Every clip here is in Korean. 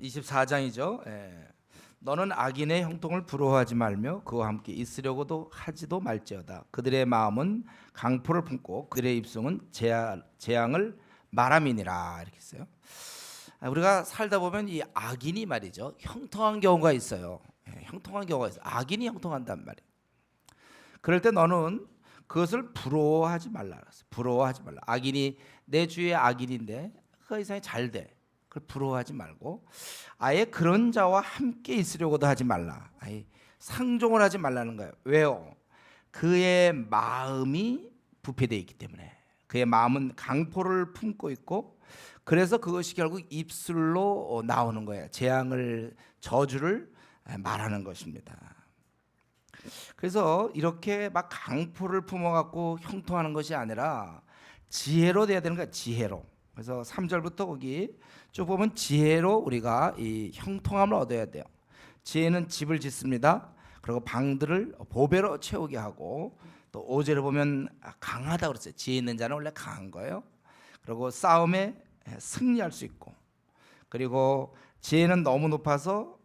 24장이죠. 너는 악인의 형통을 부러워하지 말며 그와 함께 있으려고도 하지도 말지어다. 그들의 마음은 강포를 품고 그들의 입술은 재앙을 말함이니라. 이렇게 했어요. 우리가 살다 보면 이 악인이 말이죠, 형통한 경우가 있어요. 형통한 경우가 있어요. 악인이 형통한단 말이에요. 그럴 때 너는 그것을 부러워하지 말라. 부러워하지 말라. 악인이 내 주위의 악인인데 그 이상이 잘 돼. 그걸 부러워하지 말고 아예 그런 자와 함께 있으려고도 하지 말라. 아예 상종을 하지 말라는 거예요. 왜요? 그의 마음이 부패되어 있기 때문에. 그의 마음은 강포를 품고 있고, 그래서 그것이 결국 입술로 나오는 거예요. 재앙을, 저주를 말하는 것입니다. 그래서 이렇게 막 강포를 품어갖고 형통하는 것이 아니라 지혜로 돼야 되는 거야. 지혜로. 그래서 3절부터 거기 쭉 보면 지혜로 우리가 이 형통함을 얻어야 돼요. 지혜는 집을 짓습니다. 그리고 방들을 보배로 채우게 하고, 또 5절에 보면 강하다고 그랬어요. 지혜 있는 자는 원래 강한 거예요. 그리고 싸움에 승리할 수 있고, 그리고 지혜는 너무 높아서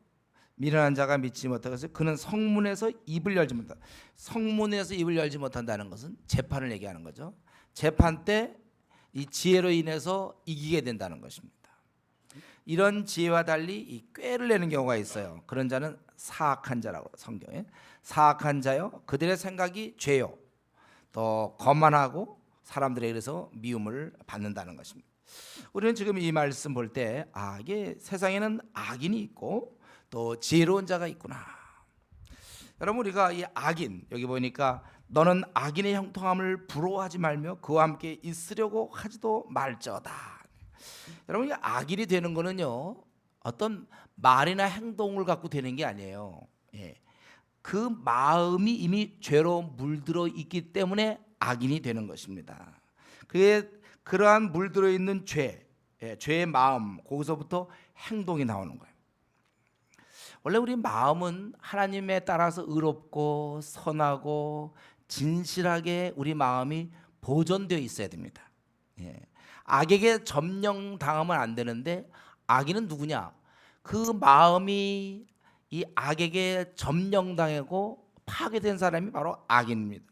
미련한 자가 믿지 못하고, 그는 성문에서 입을 열지 못한다. 성문에서 입을 열지 못한다는 것은 재판을 얘기하는 거죠. 재판 때 이 지혜로 인해서 이기게 된다는 것입니다. 이런 지혜와 달리 이 꾀를 내는 경우가 있어요. 그런 자는 사악한 자라고, 성경에 사악한 자요, 그들의 생각이 죄요, 또 거만하고 사람들에 의해서 미움을 받는다는 것입니다. 우리는 지금 이 말씀 볼 때 이게 세상에는 악인이 있고 또 지혜로운 자가 있구나. 여러분, 우리가 이 악인, 여기 보니까 너는 악인의 형통함을 부러워하지 말며 그와 함께 있으려고 하지도 말지어다. 여러분, 이 악인이 되는 거는요, 어떤 말이나 행동을 갖고 되는 게 아니에요. 그 마음이 이미 죄로 물들어 있기 때문에 악인이 되는 것입니다. 그러한 물들어 있는 죄의 마음, 거기서부터 행동이 나오는 거예요. 원래 우리 마음은 하나님에 따라서 의롭고 선하고 진실하게 우리 마음이 보존되어 있어야 됩니다. 악에게 점령당하면 안 되는데, 악인은 누구냐? 그 마음이 이 악에게 점령당하고 파괴된 사람이 바로 악인입니다.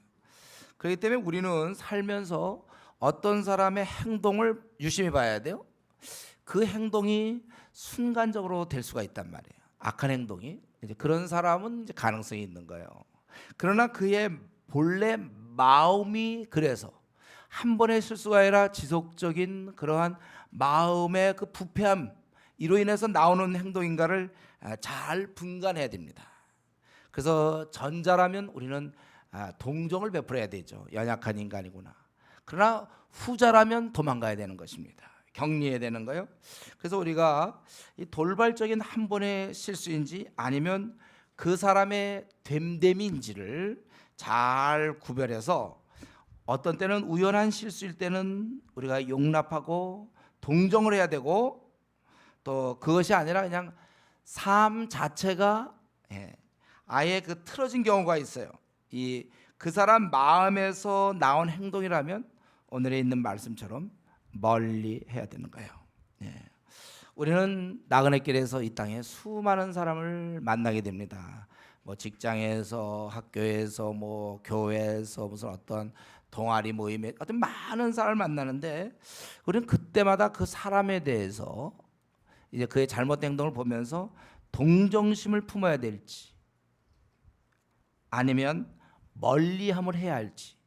그렇기 때문에 우리는 살면서 어떤 사람의 행동을 유심히 봐야 돼요. 그 행동이 순간적으로 될 수가 있단 말이에요. 악한 행동이. 이제 그런 사람은 이제 가능성이 있는 거예요. 그러나 그의 본래 마음이, 그래서 한 번의 실수가 아니라 지속적인 그러한 마음의 그 부패함, 이로 인해서 나오는 행동인가를 잘 분간해야 됩니다. 그래서 전자라면 우리는 동정을 베풀어야 되죠. 연약한 인간이구나. 그러나 후자라면 도망가야 되는 것입니다. 격리해야 되는 거예요. 그래서 우리가 이 돌발적인 한 번의 실수인지 아니면 그 사람의 됨됨인지를 잘 구별해서, 어떤 때는 우연한 실수일 때는 우리가 용납하고 동정을 해야 되고, 또 그것이 아니라 그냥 삶 자체가 아예 그 틀어진 경우가 있어요. 그 사람 마음에서 나온 행동이라면 오늘에 있는 말씀처럼 멀리 해야 되는 거예요. 우리는 나그네 길에서 이 땅에 수많은 사람을 만나게 됩니다. 뭐 직장에서, 학교에서, 뭐 교회에서, 무슨 어떤 동아리 모임에 어떤 많은 사람을 만나는데, 우리는 그때마다 그 사람에 대해서 이제 그의 잘못된 행동을 보면서 동정심을 품어야 될지 아니면 멀리함을 해야 할지,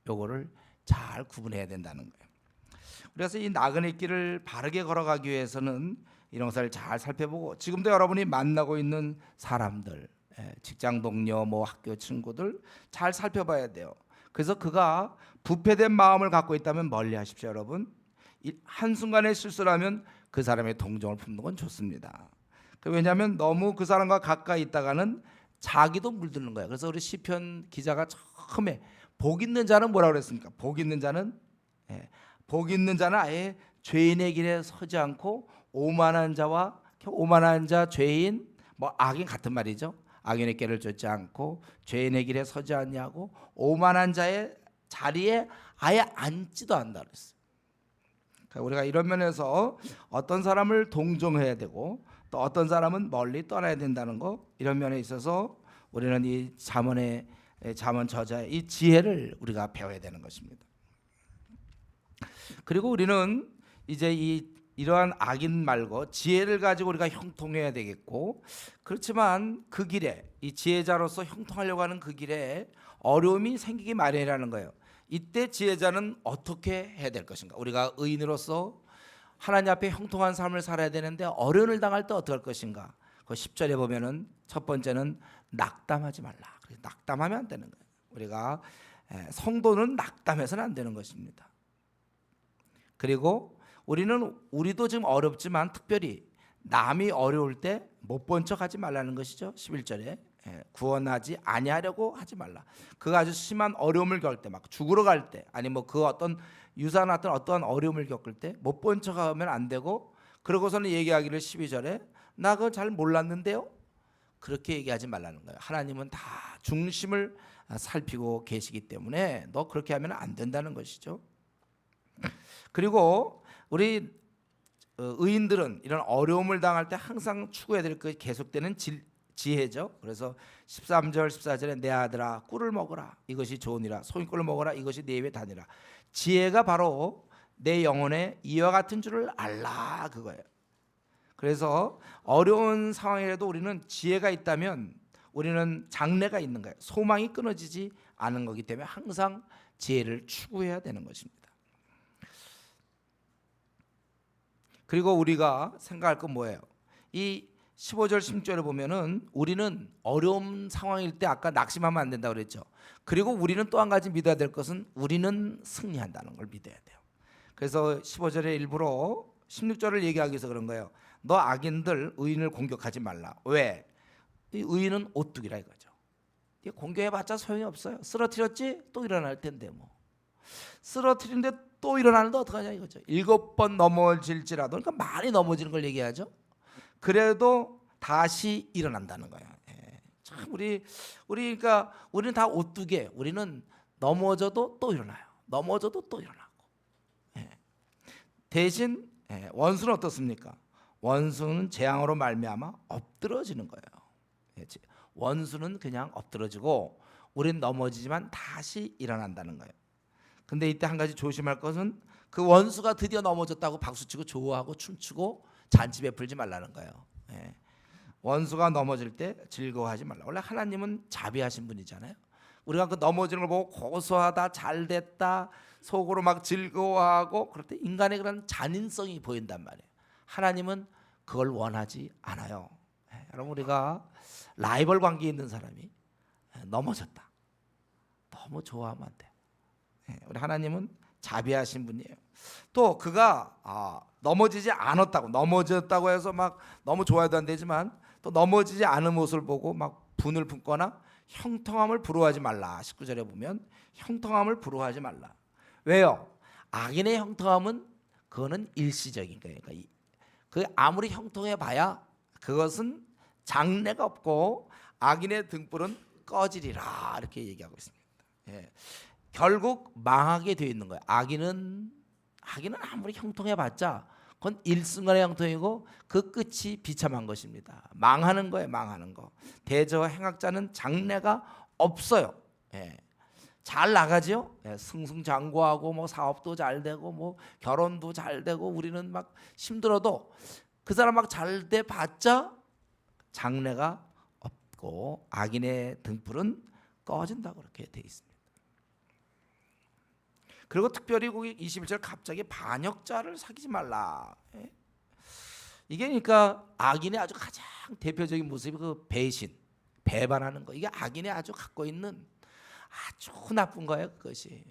요거를 잘 구분해야 된다는 거예요. 그래서 이 나그네 길을 바르게 걸어가기 위해서는 이런 것을 잘 살펴보고, 지금도 여러분이 만나고 있는 사람들, 직장 동료, 뭐 학교 친구들 잘 살펴봐야 돼요. 그래서 그가 부패된 마음을 갖고 있다면 멀리 하십시오. 여러분, 한순간의 실수라면 그 사람의 동정을 품는 건 좋습니다. 왜냐하면 너무 그 사람과 가까이 있다가는 자기도 물드는 거예요. 그래서 우리 시편 기자가 처음에 복 있는 자는 뭐라고 그랬습니까? 복 있는 자는 아예 죄인의 길에 서지 않고 오만한 자, 죄인, 뭐 악인 같은 말이죠. 악인의 길을 쫓지 않고 죄인의 길에 서지 않냐고, 오만한 자의 자리에 아예 앉지도 않는다 그랬어요. 우리가 이런 면에서 어떤 사람을 동정해야 되고 또 어떤 사람은 멀리 떠나야 된다는 거, 이런 면에 있어서 우리는 이 잠언 저자의 이 지혜를 우리가 배워야 되는 것입니다. 그리고 우리는 이제 이러한 악인 말고 지혜를 가지고 우리가 형통해야 되겠고, 그렇지만 그 길에 이 지혜자로서 형통하려고 하는 그 길에 어려움이 생기기 마련이라는 거예요. 이때 지혜자는 어떻게 해야 될 것인가? 우리가 의인으로서 하나님 앞에 형통한 삶을 살아야 되는데 어려움을 당할 때 어떻게 할 것인가? 그 10절에 보면은 첫 번째는 낙담하지 말라. 낙담하면 안 되는 거예요. 우리가 성도는 낙담해서는 안 되는 것입니다. 그리고 우리도 지금 어렵지만 특별히 남이 어려울 때 못 본 척하지 말라는 것이죠. 11절에 구원하지 아니하려고 하지 말라. 그가 아주 심한 어려움을 겪을 때, 막 죽으러 갈 때, 아니 뭐 그 어떤 유산했던 어떠한 어려움을 겪을 때 못 본 척하면 안 되고, 그러고서는 얘기하기를 12절에 나 그거 잘 몰랐는데요. 그렇게 얘기하지 말라는 거예요. 하나님은 다 중심을 살피고 계시기 때문에 너 그렇게 하면 안 된다는 것이죠. 그리고 우리 의인들은 이런 어려움을 당할 때 항상 추구해야 될 그 계속되는 지혜죠. 그래서 13절 14절에 내 아들아 꿀을 먹어라 이것이 좋으니라, 소인꿀을 먹어라 이것이 내 입에 다니라. 지혜가 바로 내 영혼의 이와 같은 줄을 알라, 그거예요. 그래서 어려운 상황이라도 우리는 지혜가 있다면 우리는 장래가 있는 거예요. 소망이 끊어지지 않은 거기 때문에 항상 지혜를 추구해야 되는 것입니다. 그리고 우리가 생각할 건 뭐예요? 이 15절 16절을 보면은 우리는 어려운 상황일 때 아까 낙심하면 안 된다고 그랬죠. 그리고 우리는 또 한 가지 믿어야 될 것은 우리는 승리한다는 걸 믿어야 돼요. 그래서 15절에 일부러 16절을 얘기하기 위해서 그런 거예요. 너 악인들 의인을 공격하지 말라. 왜? 이 의인은 오뚜기라 이거죠. 공격해봤자 소용이 없어요. 쓰러뜨렸지? 또 일어날 텐데 뭐. 쓰러뜨린데 또 일어나는데 어떡하냐 이거죠. 7번 넘어질지라도, 그러니까 많이 넘어지는 걸 얘기하죠. 그래도 다시 일어난다는 거예요. 참 그러니까 우리는 다 오뚜기예요. 우리는 넘어져도 또 일어나요. 넘어져도 또 일어나고. 대신 원수는 어떻습니까? 원수는 재앙으로 말미암아 엎드러지는 거예요. 원수는 그냥 엎드러지고 우리는 넘어지지만 다시 일어난다는 거예요. 근데 이때 한 가지 조심할 것은 그 원수가 드디어 넘어졌다고 박수치고 좋아하고 춤추고 잔치 베풀지 말라는 거예요. 원수가 넘어질 때 즐거워하지 말라. 원래 하나님은 자비하신 분이잖아요. 우리가 그 넘어지는 걸 보고 고소하다, 잘됐다, 속으로 막 즐거워하고 그럴 때 인간의 그런 잔인성이 보인단 말이에요. 하나님은 그걸 원하지 않아요. 여러분, 우리가 라이벌 관계에 있는 사람이 넘어졌다, 너무 좋아하면 안 돼요. 우리 하나님은 자비하신 분이에요. 또 그가 넘어지지 않았다고, 넘어졌다고 해서 막 너무 좋아해도 안 되지만 또 넘어지지 않은 모습을 보고 막 분을 품거나 형통함을 부러워하지 말라. 19절에 보면 형통함을 부러워하지 말라. 왜요? 악인의 형통함은 그거는 일시적인 거예요. 그러니까 그 아무리 형통해 봐야 그것은 장래가 없고 악인의 등불은 꺼지리라, 이렇게 얘기하고 있습니다. 결국 망하게 되어 있는 거예요. 악인은 아무리 형통해봤자 그건 일순간의 형통이고 그 끝이 비참한 것입니다. 망하는 거예요, 망하는 거. 대저 행악자는 장래가 없어요. 잘 나가죠. 승승장구하고 뭐 사업도 잘 되고 뭐 결혼도 잘 되고 우리는 막 힘들어도 그 사람 막 잘 돼 봤자 장래가 없고 악인의 등불은 꺼진다고 그렇게 돼 있습니다. 그리고 특별히 거기 21절 갑자기 반역자를 사귀지 말라. 이게 그러니까 악인의 아주 가장 대표적인 모습이 그 배신, 배반하는 거. 이게 악인의 아주 갖고 있는 아주 나쁜 거예요, 그것이.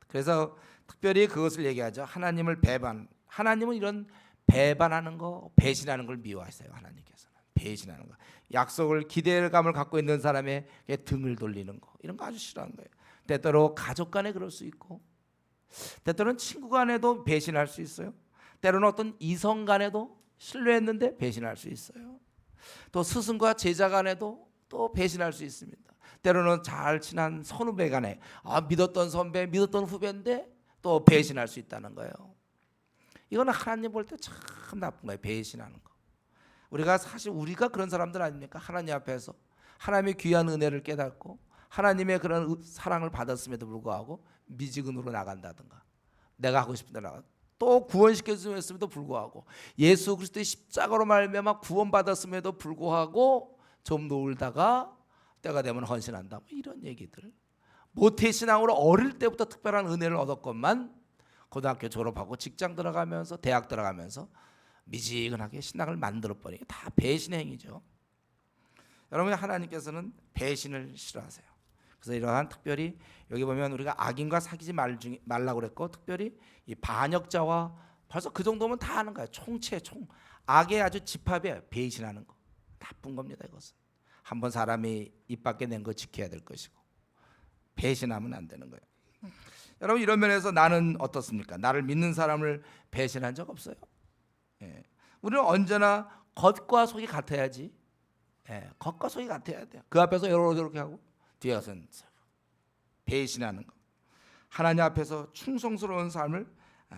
그래서 특별히 그것을 얘기하죠. 하나님은 이런 배반하는 거, 배신하는 걸 미워하세요. 하나님께서는 배신하는 거, 약속을, 기대감을 갖고 있는 사람의 등을 돌리는 거, 이런 거 아주 싫어하는 거예요. 때때로 가족 간에 그럴 수 있고, 때때로는 친구 간에도 배신할 수 있어요. 때로는 어떤 이성 간에도 신뢰했는데 배신할 수 있어요. 또 스승과 제자 간에도 또 배신할 수 있습니다. 때로는 잘 친한 선후배 간에 믿었던 선배, 믿었던 후배인데 또 배신할 수 있다는 거예요. 이거는 하나님 볼 때 참 나쁜 거예요, 배신하는 거. 우리가 사실 우리가 그런 사람들 아닙니까? 하나님 앞에서 하나님의 귀한 은혜를 깨닫고 하나님의 그런 사랑을 받았음에도 불구하고 미지근으로 나간다든가, 내가 하고 싶은 대로 나가, 또 구원시켜 주셨음에도 불구하고 예수 그리스도의 십자가로 말미암아 구원받았음에도 불구하고 좀 놀다가 때가 되면 헌신한다, 뭐 이런 얘기들. 모태신앙으로 어릴 때부터 특별한 은혜를 얻었건만 고등학교 졸업하고 직장 들어가면서 대학 들어가면서 미지근하게 신앙을 만들어버리는 게 다 배신의 행위죠. 여러분, 하나님께서는 배신을 싫어하세요. 그래서 이러한 특별히 여기 보면 우리가 악인과 사귀지 말라고 그랬고, 특별히 이 반역자와, 벌써 그 정도면 다 하는 거예요. 총체 악의 아주 집합이에요. 배신하는 거 나쁜 겁니다. 이것은 한번 사람이 입 밖에 낸 거 지켜야 될 것이고, 배신하면 안 되는 거예요. 여러분, 이런 면에서 나는 어떻습니까? 나를 믿는 사람을 배신한 적 없어요. 예. 우리는 언제나 겉과 속이 같아야지. 예. 겉과 속이 같아야 돼요. 그 앞에서 이렇게 하고 뒤에 가서는 배신하는 거. 하나님 앞에서 충성스러운 삶을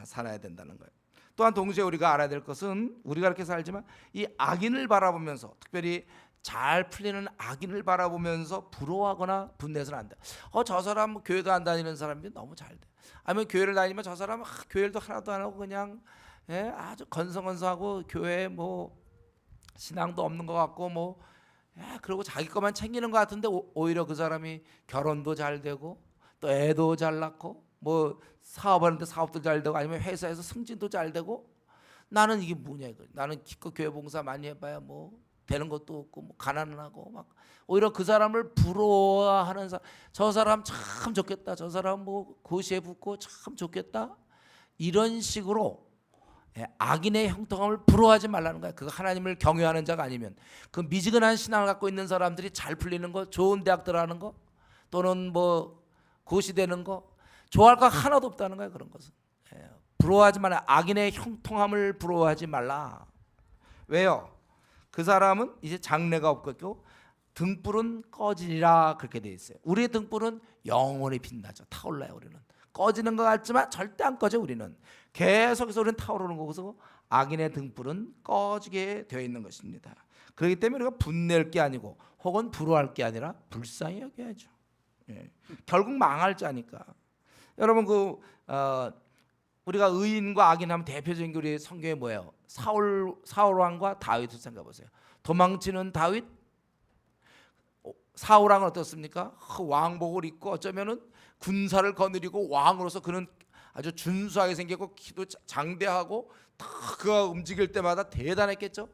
살아야 된다는 거예요. 또한 동시에 우리가 알아야 될 것은, 우리가 이렇게 살지만 이 악인을 바라보면서, 특별히 잘 풀리는 악인을 바라보면서 부러워하거나 분내서는 안 돼. 저 사람 교회도 안 다니는 사람이 너무 잘 돼. 아니면 교회를 다니면 저 사람 교회도 하나도 안 하고 그냥 아주 건성건성하고 교회에 뭐 신앙도 없는 것 같고 뭐 그리고 자기 것만 챙기는 것 같은데 오히려 그 사람이 결혼도 잘 되고 또 애도 잘 낳고 뭐 사업하는데 사업도 잘 되고 아니면 회사에서 승진도 잘 되고, 나는 이게 뭐냐 이거. 나는 기껏 교회 봉사 많이 해봐야 뭐 되는 것도 없고 뭐 가난은 하고 막, 오히려 그 사람을 부러워하는 사람, 저 사람 참 좋겠다, 저 사람 뭐 고시에 붙고 참 좋겠다, 이런 식으로 악인의 형통함을 부러워하지 말라는 거야. 그거 하나님을 경외하는 자가 아니면. 그 미지근한 신앙을 갖고 있는 사람들이 잘 풀리는 거, 좋은 대학 들어가는 거, 또는 뭐 고시 되는 거 좋아할 거 하나도 없다는 거야. 그런 것은 부러워하지 말라. 악인의 형통함을 부러워하지 말라. 왜요? 그 사람은 이제 장래가 없겠고 등불은 꺼지리라, 그렇게 돼 있어요. 우리의 등불은 영원히 빛나죠. 타올라요. 우리는 꺼지는 것 같지만 절대 안 꺼져. 우리는 계속해서 우리는 타오르는 거고서 악인의 등불은 꺼지게 되어 있는 것입니다. 그렇기 때문에 우리가 분낼 게 아니고 혹은 부러워할 게 아니라 불쌍히 여겨야죠. 결국 망할 자니까. 여러분, 우리가 의인과 악인 하면 대표적인 게 우리 성경에 뭐예요? 사울 왕과 다윗을 생각해 보세요. 도망치는 다윗, 사울 왕은 어떻습니까? 왕복을 입고 어쩌면은 군사를 거느리고 왕으로서 그는 아주 준수하게 생겼고 키도 장대하고 그가 움직일 때마다 대단했겠죠.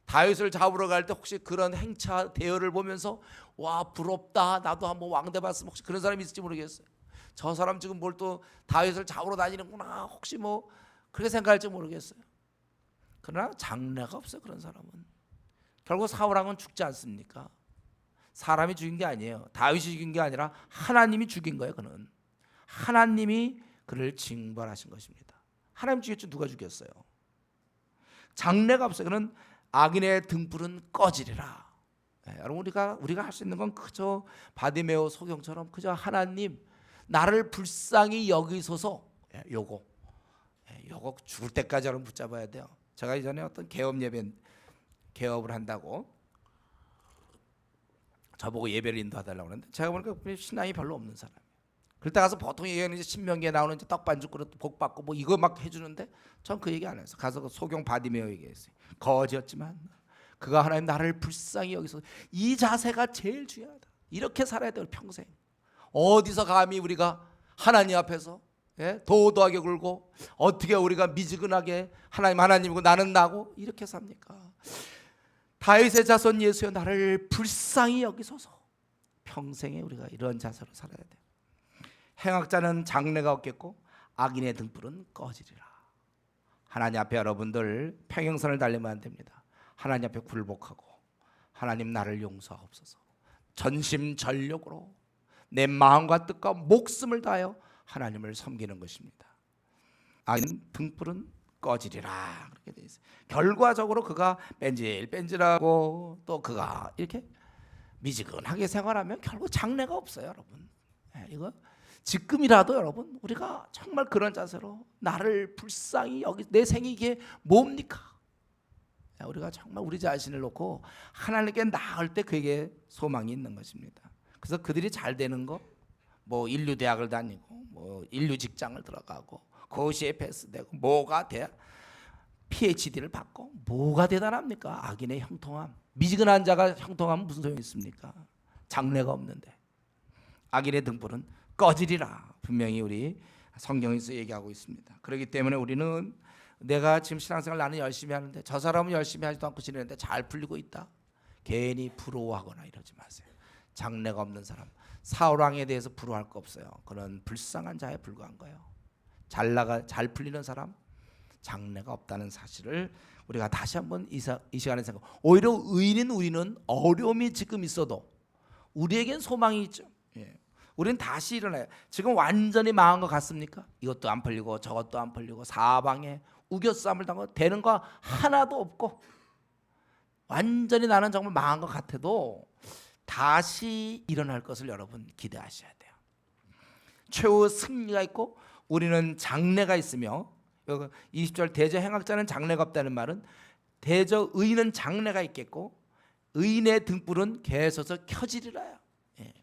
다윗을 잡으러 갈 때 혹시 그런 행차 대열을 보면서 와 부럽다, 나도 한번 왕 돼봤으면, 혹시 그런 사람이 있을지 모르겠어요. 저 사람 지금 뭘 또 다윗을 잡으러 다니는구나, 혹시 뭐 그렇게 생각할지 모르겠어요. 그러나 장래가 없어요. 그런 사람은 결국 사울 왕은 죽지 않습니까? 사람이 죽인 게 아니에요. 다윗이 죽인 게 아니라 하나님이 죽인 거예요. 그는 하나님이 그를 징벌하신 것입니다. 하나님 죽였죠. 누가 죽였어요? 장래가 없어요. 그는 악인의 등불은 꺼지리라. 여러분, 우리가 할 수 있는 건 그저 바디메오 소경처럼 그저 하나님 나를 불쌍히 여기소서, 요거 죽을 때까지 여러분 붙잡아야 돼요. 제가 이전에 어떤 개업을 한다고 저보고 예배를 인도하달라고 그러는데, 제가 보니까 신앙이 별로 없는 사람. 그럴 때 가서 보통 얘기하는 이제 신명기에 나오는 이제 떡 반죽 그릇 복 받고 뭐 이거 막 해주는데, 전 그 얘기 안 했어요. 가서 그 소경 바디메오 얘기했어요. 거지였지만 그가 하나님 나를 불쌍히 여기서, 이 자세가 제일 중요하다. 이렇게 살아야 돼요. 평생. 어디서 감히 우리가 하나님 앞에서 도도하게 굴고 어떻게 우리가 미지근하게 하나님이고 나는 나고 이렇게 삽니까? 다윗의 자손 예수여 나를 불쌍히 여기소서. 평생에 우리가 이런 자세로 살아야 돼요. 행악자는 장래가 없겠고 악인의 등불은 꺼지리라. 하나님 앞에 여러분들 평행선을 달리면 안 됩니다. 하나님 앞에 굴복하고 하나님 나를 용서하옵소서, 전심전력으로 내 마음과 뜻과 목숨을 다하여 하나님을 섬기는 것입니다. 악인 등불은 꺼지리라, 그렇게 돼 있어요. 결과적으로 그가 뺀질뺀질하고 또 그가 이렇게 미지근하게 생활하면 결국 장래가 없어요. 여러분, 이거 지금이라도 여러분 우리가 정말 그런 자세로 나를 불쌍히 여기, 내 생이 이게 뭡니까? 우리가 정말 우리 자신을 놓고 하나님께 나을 때 그에게 소망이 있는 것입니다. 그래서 그들이 잘 되는 거, 뭐 인류 대학을 다니고 뭐 인류 직장을 들어가고 고시에 패스되고 뭐가 돼? PhD를 받고 뭐가 대단합니까? 악인의 형통함. 미지근한 자가 형통하면 무슨 소용이 있습니까? 장래가 없는데. 악인의 등불은 꺼지리라. 분명히 우리 성경에서 얘기하고 있습니다. 그렇기 때문에 우리는 내가 지금 신앙생활 나는 열심히 하는데 저 사람은 열심히 하지도 않고 지내는데 잘 풀리고 있다. 괜히 부러워하거나 이러지 마세요. 장래가 없는 사람, 사울왕에 대해서 부러워할 거 없어요. 그런 불쌍한 자에 불과한 거예요. 잘 풀리는 사람, 장래가 없다는 사실을 우리가 다시 한번 이 시간에 생각. 오히려 의인인 우리는 어려움이 지금 있어도 우리에겐 소망이 있죠. 예. 우리는 다시 일어나요. 지금 완전히 망한 것 같습니까? 이것도 안 풀리고 저것도 안 풀리고 사방에 우겨싸움을 당하고 되는 거 하나도 없고 완전히 나는 정말 망한 것 같아도 다시 일어날 것을 여러분 기대하셔야 돼요. 최후 승리가 있고 우리는 장래가 있으며 20절 대저 행악자는 장래가 없다는 말은 대저 의인은 장래가 있겠고 의인의 등불은 계속해서 켜지리라요. 예.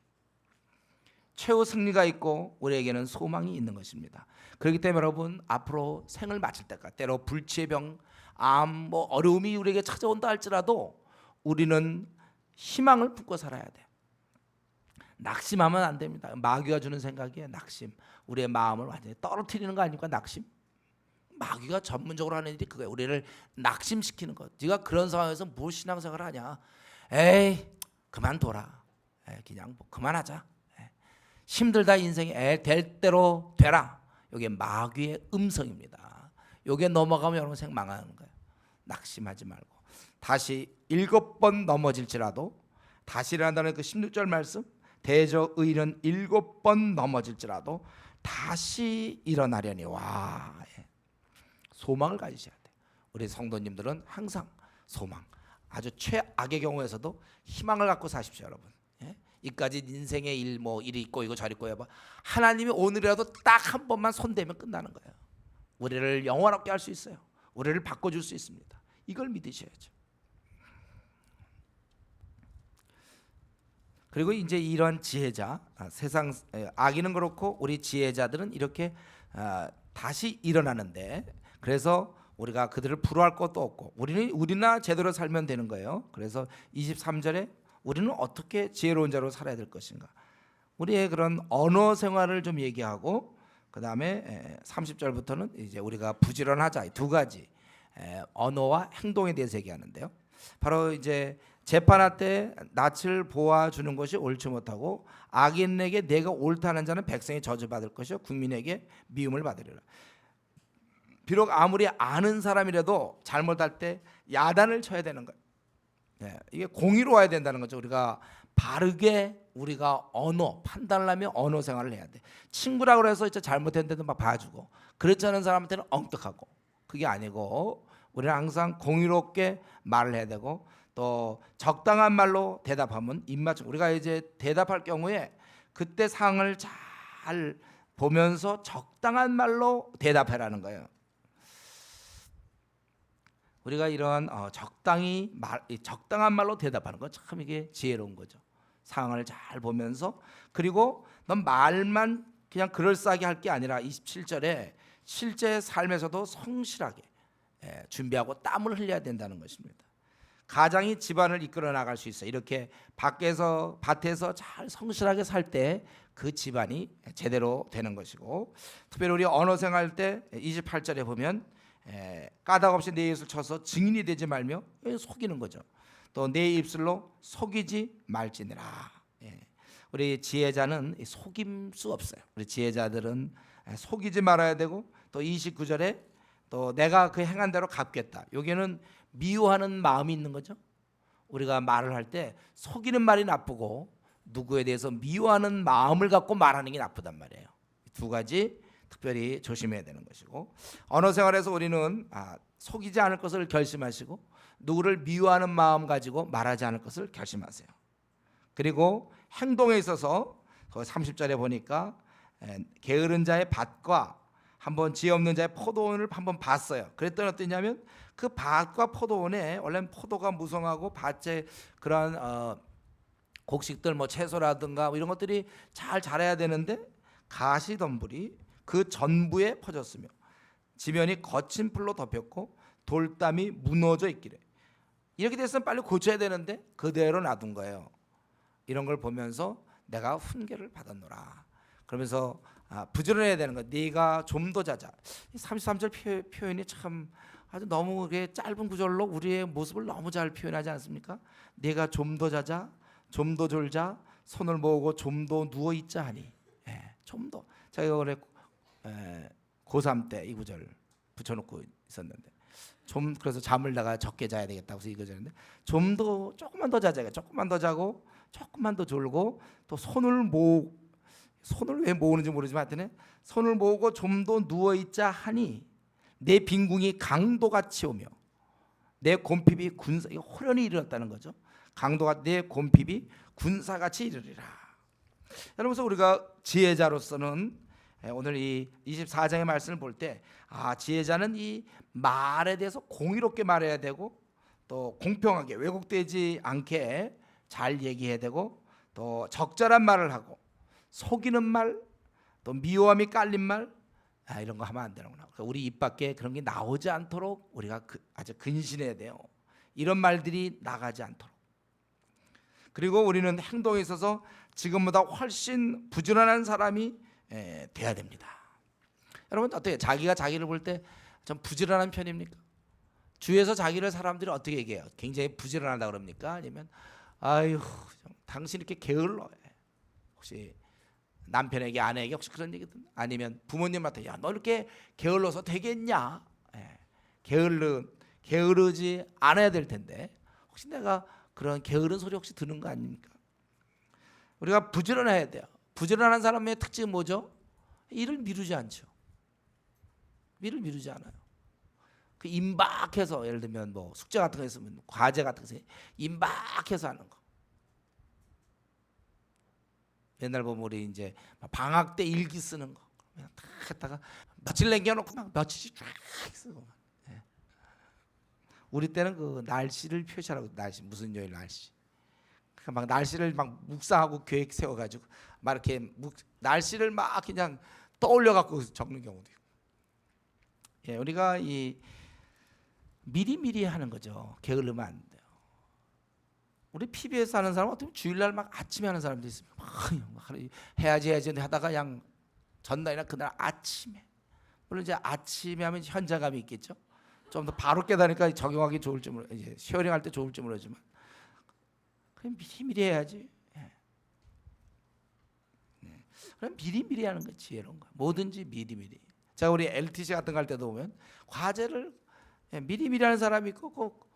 최후 승리가 있고 우리에게는 소망이 있는 것입니다. 그렇기 때문에 여러분 앞으로 생을 마칠 때까지 때로 불치의 병, 암, 뭐 어려움이 우리에게 찾아온다 할지라도 우리는 희망을 품고 살아야 돼요. 낙심하면 안 됩니다. 마귀가 주는 생각이에요. 낙심. 우리의 마음을 완전히 떨어뜨리는 거 아닙니까? 낙심. 마귀가 전문적으로 하는 일이 그거예요. 우리를 낙심시키는 것. 네가 그런 상황에서 뭘 신앙생활을 하냐? 에이 그만둬라. 그냥 뭐 그만하자. 힘들다 인생에 될 대로 되라. 이게 마귀의 음성입니다. 이게 넘어가면 여러분 생 망하는 거예요. 낙심하지 말고 다시 7번 넘어질지라도 다시 일어난다는 그 16절 말씀, 대저 의인은 7번 넘어질지라도 다시 일어나려니. 와, 소망을 가지셔야 돼요. 우리 성도님들은 항상 소망, 아주 최악의 경우에서도 희망을 갖고 사십시오, 여러분. 이까지 인생의 일이 있고 이거 저리 있고 하나님이 오늘이라도 딱 한 번만 손대면 끝나는 거예요. 우리를 영원하게 할 수 있어요. 우리를 바꿔줄 수 있습니다. 이걸 믿으셔야죠. 그리고 이제 이런 지혜자, 세상 악인은 그렇고 우리 지혜자들은 이렇게 다시 일어나는데, 그래서 우리가 그들을 부러워할 것도 없고 우리나 제대로 살면 되는 거예요. 그래서 23절에 우리는 어떻게 지혜로운 자로 살아야 될 것인가, 우리의 그런 언어 생활을 좀 얘기하고, 그 다음에 30절부터는 이제 우리가 부지런하자, 두 가지 언어와 행동에 대해서 얘기하는데요. 바로 이제 재판할 때 낯을 보아주는 것이 옳지 못하고 악인에게 내가 옳다는 자는 백성이 저주받을 것이요 국민에게 미움을 받으리라. 비록 아무리 아는 사람이라도 잘못할 때 야단을 쳐야 되는 거예요. 이게 공의로워야 된다는 거죠. 우리가 바르게 우리가 언어 판단을 하면 언어 생활을 해야 돼. 친구라고 해서 진짜 잘못했는데도 막 봐주고, 그렇지 않은 사람한테는 엉뚱하고, 그게 아니고 우리는 항상 공의롭게 말을 해야 되고, 또 적당한 말로 대답하면 입맞춤. 우리가 이제 대답할 경우에 그때 상황을 잘 보면서 적당한 말로 대답하라는 거예요. 우리가 이런 적당한 말로 대답하는 건 참 이게 지혜로운 거죠. 상황을 잘 보면서, 그리고 넌 말만 그냥 그럴싸하게 할 게 아니라 27절에 실제 삶에서도 성실하게 준비하고 땀을 흘려야 된다는 것입니다. 가장이 집안을 이끌어 나갈 수 있어요. 이렇게 밭에서 잘 성실하게 살 때 그 집안이 제대로 되는 것이고, 특별히 우리 언어 생활 때 28절에 보면 까닭 없이 내 입을 쳐서 증인이 되지 말며, 속이는 거죠. 또 내 입술로 속이지 말지니라. 우리 지혜자는 속임 수 없어요. 우리 지혜자들은 속이지 말아야 되고, 또 29절에 또 내가 그 행한 대로 갚겠다. 여기는 미워하는 마음이 있는 거죠. 우리가 말을 할 때 속이는 말이 나쁘고 누구에 대해서 미워하는 마음을 갖고 말하는 게 나쁘단 말이에요. 두 가지 특별히 조심해야 되는 것이고, 언어 생활에서 우리는 속이지 않을 것을 결심하시고 누구를 미워하는 마음 가지고 말하지 않을 것을 결심하세요. 그리고 행동에 있어서 30절에 보니까 게으른 자의 밭과 한번 지혜 없는 자의 포도원을 한번 봤어요. 그랬더니 어떠냐면 그 밭과 포도원에 원래는 포도가 무성하고 밭에 그런 곡식들 뭐 채소라든가 뭐 이런 것들이 잘 자라야 되는데 가시덤불이 그 전부에 퍼졌으며 지면이 거친 풀로 덮였고 돌담이 무너져 있기래. 이렇게 됐으면 빨리 고쳐야 되는데 그대로 놔둔 거예요. 이런 걸 보면서 내가 훈계를 받았노라. 그러면서 부지런해야 되는 거. 네가 좀 더 자자. 33절 표현이 참 아주 너무 짧은 구절로 우리의 모습을 너무 잘 표현하지 않습니까? 네가 좀 더 자자, 좀 더 졸자, 손을 모으고 좀 더 누워 있자 하니. 좀 더. 제가 올해 고3 때 이 구절 붙여놓고 있었는데 좀 그래서 잠을 내가 적게 자야 되겠다고 해서 이거였는데 좀 더 조금만 더 자자. 조금만 더 자고 조금만 더 졸고 또 손을 왜 모으는지 모르지만 하여튼 손을 모으고 좀 더 누워 있자 하니 내 빈궁이 강도같이 오며 내 곰핍이 군사. 이거 호련히 이르렀다는 거죠. 강도가 내 곰핍이 군사같이 이르리라. 여러분, 우리가 지혜자로서는 오늘 이 24장의 말씀을 볼 때 지혜자는 이 말에 대해서 공의롭게 말해야 되고 또 공평하게 왜곡되지 않게 잘 얘기해야 되고 또 적절한 말을 하고 속이는 말 또 미워함이 깔린 말 이런 거 하면 안 되는구나. 우리 입 밖에 그런 게 나오지 않도록 우리가 아주 근신해야 돼요. 이런 말들이 나가지 않도록. 그리고 우리는 행동에 있어서 지금보다 훨씬 부지런한 사람이 돼야 됩니다. 여러분 어때요? 자기가 자기를 볼 때 좀 부지런한 편입니까? 주위에서 자기를 사람들이 어떻게 얘기해요? 굉장히 부지런하다 그럽니까? 아니면 아유 당신 이렇게 게을러. 혹시 남편에게 아내에게 혹시 그런 얘기 듣나? 아니면 부모님한테 야 너 이렇게 게을러서 되겠냐? 게으르지 않아야 될 텐데 혹시 내가 그런 게으른 소리 혹시 듣는 거 아닙니까? 우리가 부지런해야 돼요. 부지런한 사람의 특징은 뭐죠? 일을 미루지 않죠. 일을 미루지 않아요. 그 임박해서 예를 들면 뭐 숙제 같은 거 있으면 과제 같은 거 임박해서 하는 거. 옛날 보면 우리 이제 방학 때 일기 쓰는 거 그냥 딱 했다가 며칠 남겨놓고 막 며칠씩 쫙 쓰고. 우리 때는 그 날씨를 표시하라고. 날씨 무슨 요일 날씨. 막 날씨를 막 묵상하고 계획 세워가지고 막 이렇게 날씨를 막 그냥 떠올려 갖고 적는 경우도 있고. 우리가 이 미리미리 하는 거죠. 게으르면 안 돼요. 우리 PBS 하는 사람은 어떻게 주일날 막 아침에 하는 사람도 있습니다. 해야지 하다가 그냥 전날이나 그날 아침에. 물론 이제 아침에 하면 현장감이 있겠죠. 좀 더 바로 깨다니까 적용하기 좋을지 모르. 이제 쉐어링할 때 좋을지 모르지만 그냥 미리미리 해야지. 그럼 미리미리 하는 거 지혜로운 거. 뭐든지 미리미리. 자 우리 LTC 같은 거 할 때도 보면 과제를 미리미리 하는 사람이 있고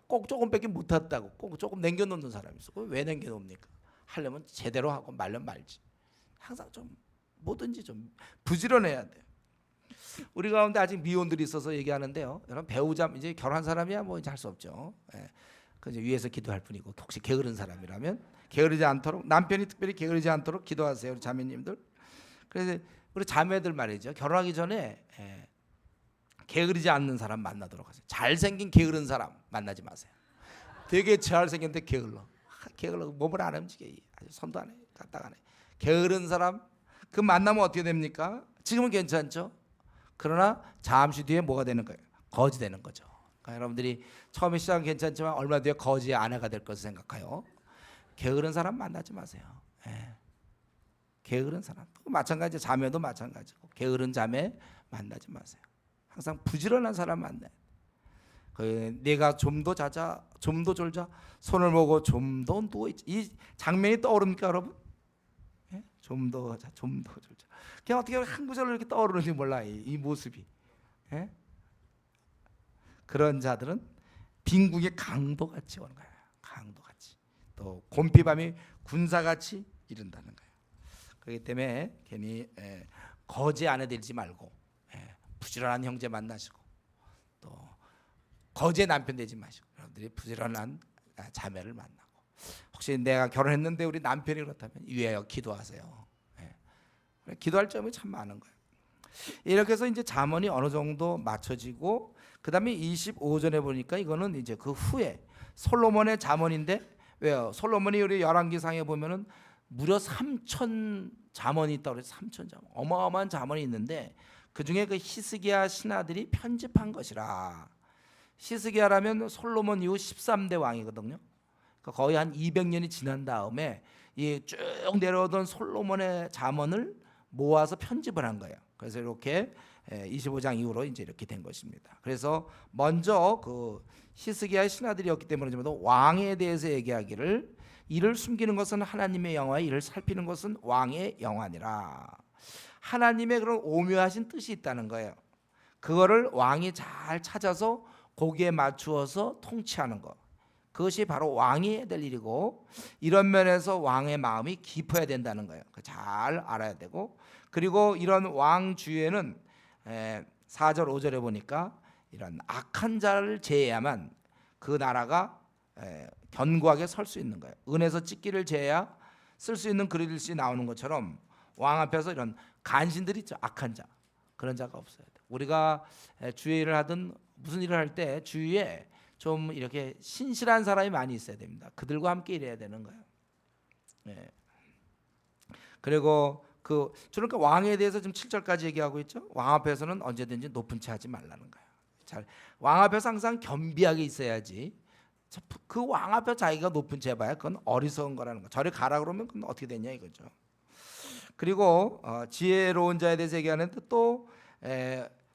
꼭 조금밖에 못했다고 꼭 조금 남겨놓는 사람이 있어. 왜 남겨놓습니까? 하려면 제대로 하고 말면 말지. 항상 좀 뭐든지 좀 부지런해야 돼. 우리 가운데 아직 미혼들이 있어서 얘기하는데요. 여러분 배우자 이제 결혼한 사람이야 뭐 이제 할 수 없죠. 그 이제 위에서 기도할 뿐이고 혹시 게으른 사람이라면 게으르지 않도록 남편이 특별히 게으르지 않도록 기도하세요, 우리 자매님들. 그래서 우리 자매들 말이죠. 결혼하기 전에 게으르지 않는 사람 만나도록 하세요. 잘생긴 게으른 사람 만나지 마세요. 되게 잘생겼는데 게을러 몸을 안 움직여. 아주 손도 안 해. 까딱 안 해. 게으른 사람 그 만나면 어떻게 됩니까? 지금은 괜찮죠. 그러나 잠시 뒤에 뭐가 되는 거예요? 거지 되는 거죠. 그러니까 여러분들이 처음에 시작은 괜찮지만 얼마 뒤에 거지의 아내가 될 것을 생각하여 게으른 사람 만나지 마세요. 게으른 사람 마찬가지. 자매도 마찬가지고 게으른 자매 만나지 마세요. 항상 부지런한 사람 만나요. 내가 좀 더 자자, 좀 더 졸자, 손을 모으고 좀 더 누워 있자. 이 장면이 떠오릅니까, 여러분? 좀 더 자, 좀 더 졸자. 그냥 어떻게 한 구절로 이렇게 떠오르는지 몰라. 이 모습이. 그런 자들은 빈궁의 강도같이 오는 거예요. 강도같이. 또 곰피밤이 군사같이 이른다는 거예요. 그렇기 때문에 괜히 거지 아내 되지 말고 부지런한 형제 만나시고 또 거지의 남편 되지 마시고 여러분들이 부지런한 자매를 만나고 혹시 내가 결혼했는데 우리 남편이 그렇다면 위하여 기도하세요. 기도할 점이 참 많은 거예요. 이렇게 해서 이제 잠언이 어느 정도 맞춰지고 그다음에 25절에 보니까 이거는 이제 그 후에 솔로몬의 잠언인데, 왜요? 솔로몬이 우리 열왕기상에 보면은 무려 3천 잠언이 있다고 그래서 3천 잠언, 어마어마한 잠언이 있는데 그 중에 그 히스기야 신하들이 편집한 것이라. 히스기야라면 솔로몬 이후 13대 왕이거든요. 그러니까 거의 한 200년이 지난 다음에 이 쭉 내려오던 솔로몬의 잠언을 모아서 편집을 한 거예요. 그래서 이렇게 25장 이후로 이제 이렇게 된 것입니다. 그래서 먼저 그 히스기야의 신하들이었기 때문에 왕에 대해서 얘기하기를, 이를 숨기는 것은 하나님의 영화, 이를 살피는 것은 왕의 영화니라. 하나님의 그런 오묘하신 뜻이 있다는 거예요. 그거를 왕이 잘 찾아서 거기에 맞추어서 통치하는 것, 그것이 바로 왕이 해야 될 일이고, 이런 면에서 왕의 마음이 깊어야 된다는 거예요. 잘 알아야 되고, 그리고 이런 왕 주위에는 4절 5절에 보니까 이런 악한 자를 제해야만 그 나라가 견고하게 설 수 있는 거예요. 은에서 찢기를 제해야 쓸 수 있는 그릇이 나오는 것처럼 왕 앞에서 이런 간신들이 있죠. 악한 자, 그런 자가 없어야 돼. 우리가 주의 일을 하든 무슨 일을 할 때 주위에 좀 이렇게 신실한 사람이 많이 있어야 됩니다. 그들과 함께 일해야 되는 거예요. 그리고 그러니까 왕에 대해서 지금 7절까지 얘기하고 있죠. 왕 앞에서는 언제든지 높은 채 하지 말라는 거예요. 왕 앞에서 항상 겸비하게 있어야지. 그 왕 앞에 자기가 높은 채 봐야 그건 어리석은 거라는 거. 저리 가라 그러면 그건 어떻게 되냐 이거죠. 그리고 지혜로운 자에 대해서 얘기하는데 또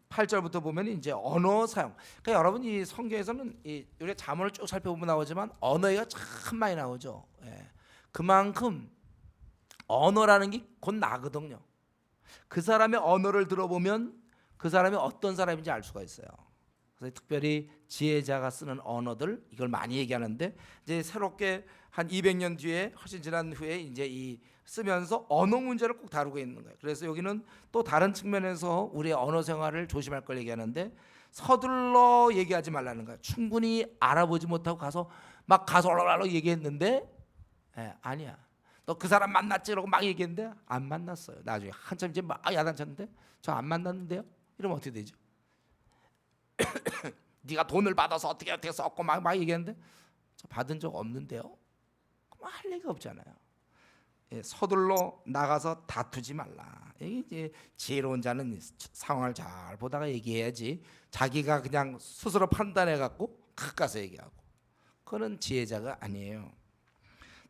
8절부터 보면 이제 언어 사용. 그러니까 여러분 이 성경에서는 우리 잠언을 쭉 살펴보면 나오지만 언어가 참 많이 나오죠. 그만큼 언어라는 게 곧 나거든요. 그 사람의 언어를 들어보면 그 사람이 어떤 사람인지 알 수가 있어요. 그래서 특별히 지혜자가 쓰는 언어들, 이걸 많이 얘기하는데, 이제 새롭게 한 200년 뒤에 훨씬 지난 후에 이제 이 쓰면서 언어 문제를 꼭 다루고 있는 거예요. 그래서 여기는 또 다른 측면에서 우리의 언어 생활을 조심할 걸 얘기하는데, 서둘러 얘기하지 말라는 거예요. 충분히 알아보지 못하고 가서 올라가려고 얘기했는데 아니야. 너 그 사람 만났지? 이러고 막 얘기했는데 안 만났어요. 나중에 한참 이제 막 야단쳤는데 저 안 만났는데요? 이러면 어떻게 되죠? 네가 돈을 받아서 어떻게 썼고 막 얘기했는데 저 받은 적 없는데요? 그럼 할 얘기가 없잖아요. 서둘러 나가서 다투지 말라. 이게 지혜로운 자는 상황을 잘 보다가 얘기해야지, 자기가 그냥 스스로 판단해 갖고 가까서 얘기하고, 그거는 지혜자가 아니에요.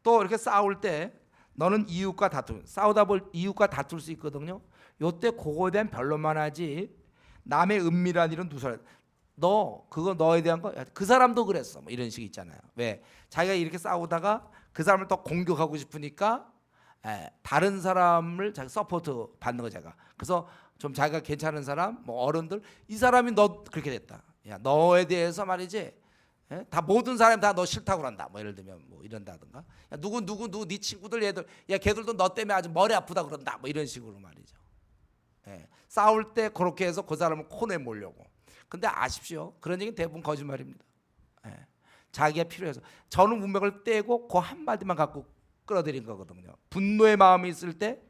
또 이렇게 싸울 때 너는 이웃과 싸우다 볼 이웃과 다툴 수 있거든요. 요때 그거에 대한 변론만 하지 남의 은밀한 일은 누설. 그거 너에 대한 거 그 사람도 그랬어 뭐 이런 식 있잖아요. 왜? 자기가 이렇게 싸우다가 그 사람을 더 공격하고 싶으니까 다른 사람을 자기 서포트 받는 거 제가. 그래서 좀 자기가 괜찮은 사람, 뭐 어른들, 이 사람이 너 그렇게 됐다. 야, 너에 대해서 말이지. 다 모든 사람이 다 너 싫다고 그런다. 뭐 예를 들면 뭐 이런다든가. 야, 누구 네 친구들 얘들, 야 걔들도 너 때문에 아주 머리 아프다 그런다. 뭐 이런 식으로 말이죠. 싸울 때 그렇게 해서 그 사람을 코내 몰려고. 근데 아십시오. 그런 얘기는 대부분 거짓말입니다. 자기가 필요해서. 저는 문맥을 떼고 그 한마디만 갖고 끌어들인 거거든요. 분노의 마음이 있을 때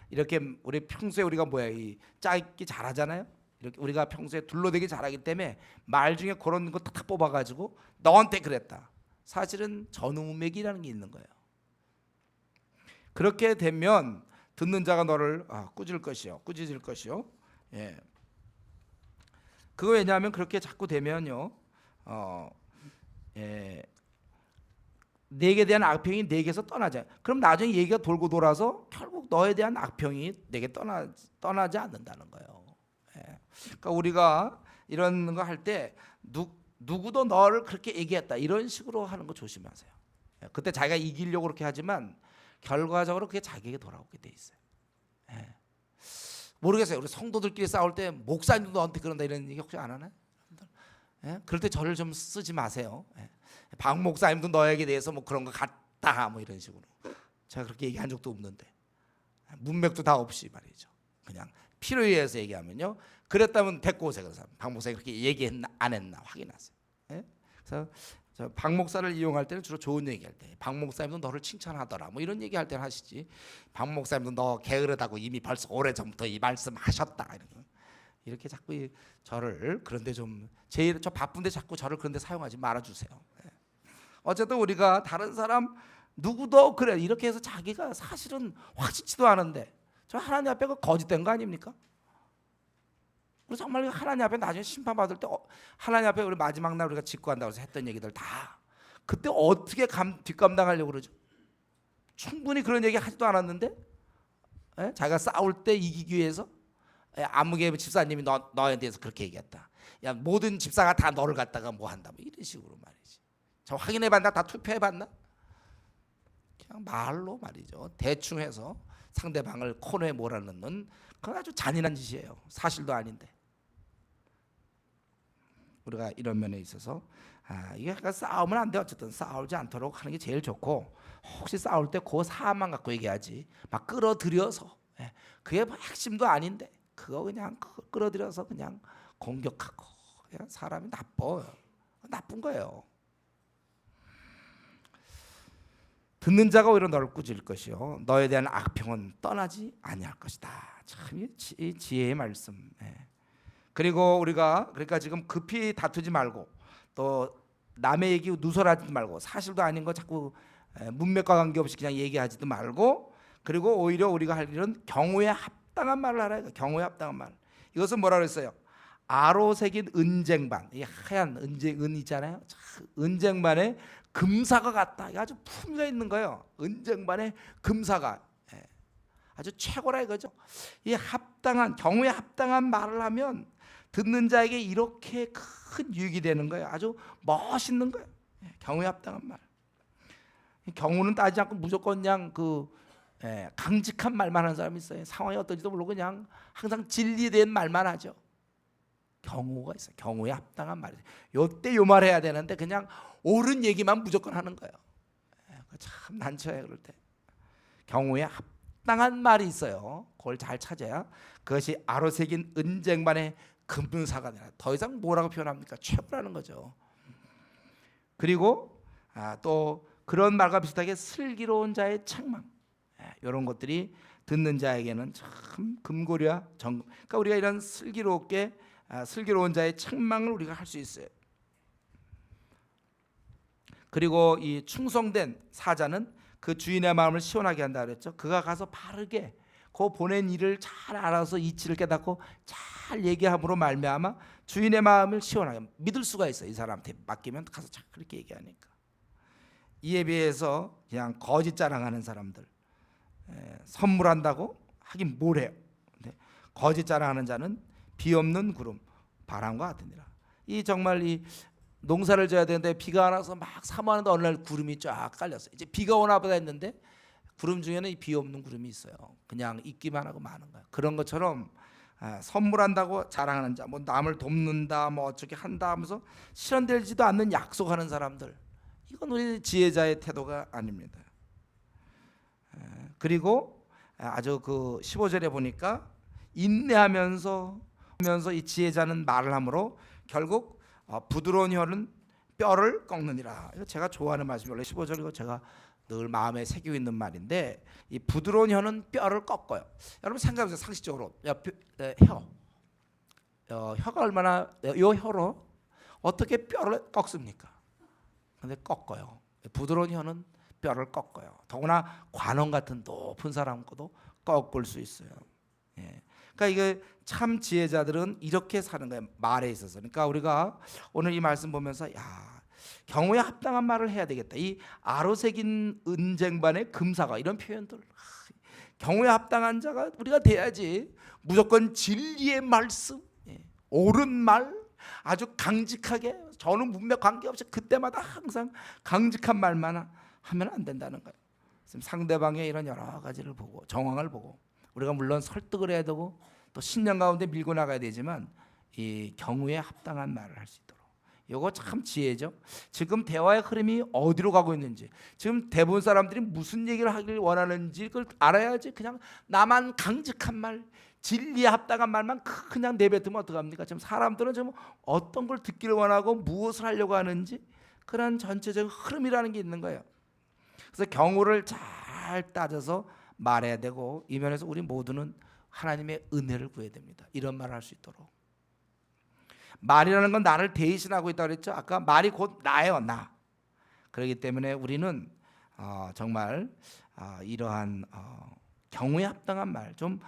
이렇게 우리 평소에 우리가 이 짜기 잘하잖아요. 이렇게 우리가 평소에 둘러대기 잘하기 때문에 말 중에 그런 거 탁탁 뽑아가지고 너한테 그랬다. 사실은 전우문맥이라는 게 있는 거예요. 그렇게 되면 듣는 자가 너를 꾸짖을 것이요. 그거 왜냐하면 그렇게 자꾸 되면요, 내게 대한 악평이 내게서 떠나자. 그럼 나중에 얘기가 돌고 돌아서 결국 너에 대한 악평이 내게 떠나지 않는다는 거예요. 그러니까 우리가 이런 거 할 때 누구도 너를 그렇게 얘기했다 이런 식으로 하는 거 조심하세요. 그때 자기가 이기려고 그렇게 하지만 결과적으로 그게 자기에게 돌아오게 돼 있어요. 모르겠어요. 우리 성도들끼리 싸울 때 목사님도 너한테 그런다 이런 얘기 혹시 안 하나요? 그럴 때 저를 좀 쓰지 마세요. 박 목사님도 너에게 대해서 뭐 그런 거 같다 뭐 이런 식으로. 제가 그렇게 얘기한 적도 없는데, 문맥도 다 없이 말이죠. 그냥 필요에 의해서 얘기하면요, 그랬다면 데리고 오세요. 그래서 박 목사님 그렇게 얘기했나 안 했나 확인하세요. 그래서 박 목사를 이용할 때는 주로 좋은 얘기할 때, 박 목사님도 너를 칭찬하더라 뭐 이런 얘기할 때는 하시지, 박 목사님도 너 게으르다고 이미 벌써 오래전부터 이 말씀하셨다 이렇게 자꾸 저를 그런데 제일 저 바쁜데 자꾸 저를 그런데 사용하지 말아주세요. 어쨌든 우리가 다른 사람 누구도 그래 이렇게 해서 자기가 사실은 확실치도 않은데 저 하나님 앞에 그 거짓된 거 아닙니까? 우리 정말 하나님 앞에 나중에 심판받을 때 하나님 앞에 우리 마지막 날 우리가 직구한다고 해서 했던 얘기들 다 그때 어떻게 뒷감당하려고 그러죠? 충분히 그런 얘기 하지도 않았는데 자기가 싸울 때 이기기 위해서 아무개 집사님이 너에 대해서 그렇게 얘기했다. 야 모든 집사가 다 너를 갖다가 뭐 한다 뭐 이런 식으로 말이지. 저 확인해봤나? 다 투표해봤나? 그냥 말로 말이죠. 대충 해서 상대방을 코너에 몰아넣는 그건 아주 잔인한 짓이에요. 사실도 아닌데. 우리가 이런 면에 있어서 이게 싸우면 안 돼. 어쨌든 싸우지 않도록 하는 게 제일 좋고 혹시 싸울 때 그 사안만 갖고 얘기하지 막 끌어들여서 그게 뭐 핵심도 아닌데 그거 그냥 끌어들여서 그냥 공격하고 그냥 사람이 나쁜 거예요. 듣는 자가 오히려 너를 꾸짖을 것이요 너에 대한 악평은 떠나지 아니할 것이다. 참 이 지혜의 말씀. 그리고 우리가 그러니까 지금 급히 다투지 말고 또 남의 얘기 누설하지 말고 사실도 아닌 거 자꾸 문맥과 관계없이 그냥 얘기하지도 말고 그리고 오히려 우리가 할 일은 경우에 합당한 말을 하라. 경우에 합당한 말. 이것은 뭐라 그랬어요? 아로새긴 은쟁반. 이 하얀 은 있잖아요. 은쟁반에 금사가 같다. 아주 품위가 있는 거예요. 은쟁반에 금사가 아주 최고라 이거죠. 이 합당한 경우에 합당한 말을 하면 듣는 자에게 이렇게 큰 유익이 되는 거예요. 아주 멋있는 거예요. 경우에 합당한 말. 경우는 따지지 않고 무조건 그냥 강직한 말만 하는 사람이 있어요. 상황이 어떤지도 모르고 그냥 항상 진리된 말만 하죠. 경우가 있어요. 경우에 합당한 말이에요. 요때 요 말 해야 되는데 그냥 옳은 얘기만 무조건 하는 거예요. 참 난처해요. 그럴 때 경우에 합당한 말이 있어요. 그걸 잘 찾아야 그것이 아로새긴 은쟁반의 금사가 되나. 더 이상 뭐라고 표현합니까? 최고라는 거죠. 그리고 또 그런 말과 비슷하게 슬기로운 자의 책망 이런 것들이 듣는 자에게는 참 금고리와 정금. 그러니까 우리가 이런 슬기로운 자의 책망을 우리가 할 수 있어요. 그리고 이 충성된 사자는 그 주인의 마음을 시원하게 한다 그랬죠. 그가 가서 바르게 그 보낸 일을 잘 알아서 이치를 깨닫고 잘 얘기함으로 말미암아 주인의 마음을 시원하게 믿을 수가 있어요. 이 사람한테 맡기면 가서 잘 그렇게 얘기하니까. 이에 비해서 그냥 거짓 자랑하는 사람들 선물한다고 하긴 뭘 해요. 거짓 자랑하는 자는 비 없는 구름 바람과 같으니라. 이 정말 이 농사를 져야 되는데 비가 안 와서 막 사모하는데 어느 날 구름이 쫙 깔렸어요. 이제 비가 오나 보다 했는데 구름 중에는 이 비 없는 구름이 있어요. 그냥 있기만 하고 마는 거예요. 그런 것처럼 선물한다고 자랑하는 자, 뭐 남을 돕는다, 뭐 어떻게 한다 하면서 실현되지도 않는 약속하는 사람들, 이건 우리 지혜자의 태도가 아닙니다. 그리고 아주 그 15절에 보니까 인내하면서 이 지혜자는 말을 함으로 결국 부드러운 혀는 뼈를 꺾느니라. 이거 제가 좋아하는 말씀이 원래 15절 이거 제가 늘 마음에 새기고 있는 말인데 이 부드러운 혀는 뼈를 꺾어요. 여러분 생각해보세요. 상식적으로 혀가 얼마나 이 혀로 어떻게 뼈를 꺾습니까? 근데 꺾어요. 부드러운 혀는 뼈를 꺾어요. 더구나 관원 같은 높은 사람과도 꺾을 수 있어요. 그러니까 이게 참 지혜자들은 이렇게 사는 거예요. 말에 있어서. 그러니까 우리가 오늘 이 말씀 보면서 경우에 합당한 말을 해야 되겠다. 이 아로새긴 은쟁반의 금사가 이런 표현들. 경우에 합당한 자가 우리가 돼야지. 무조건 진리의 말씀, 옳은 말, 아주 강직하게 저는 문맥 관계없이 그때마다 항상 강직한 말만 하면 안 된다는 거예요. 상대방의 이런 여러 가지를 보고 정황을 보고 우리가 물론 설득을 해야 되고 또 신념 가운데 밀고 나가야 되지만 이 경우에 합당한 말을 할 수 있도록. 이거 참 지혜죠. 지금 대화의 흐름이 어디로 가고 있는지, 지금 대부분 사람들이 무슨 얘기를 하길 원하는지 그걸 알아야지. 그냥 나만 강직한 말, 진리에 합당한 말만 그냥 내뱉으면 어떡합니까? 지금 사람들은 지금 어떤 걸 듣기를 원하고 무엇을 하려고 하는지 그런 전체적인 흐름이라는 게 있는 거예요. 그래서 경우를 잘 따져서 말해야 되고 이 면에서 우리 모두는 하나님의 은혜를 구해야 됩니다. 이런 말을 할 수 있도록. 말이라는 건 나를 대신하고 있다고 그랬죠. 아까 말이 곧 나예요, 나. 그렇기 때문에 우리는 정말 이러한 경우에 합당한 말, 좀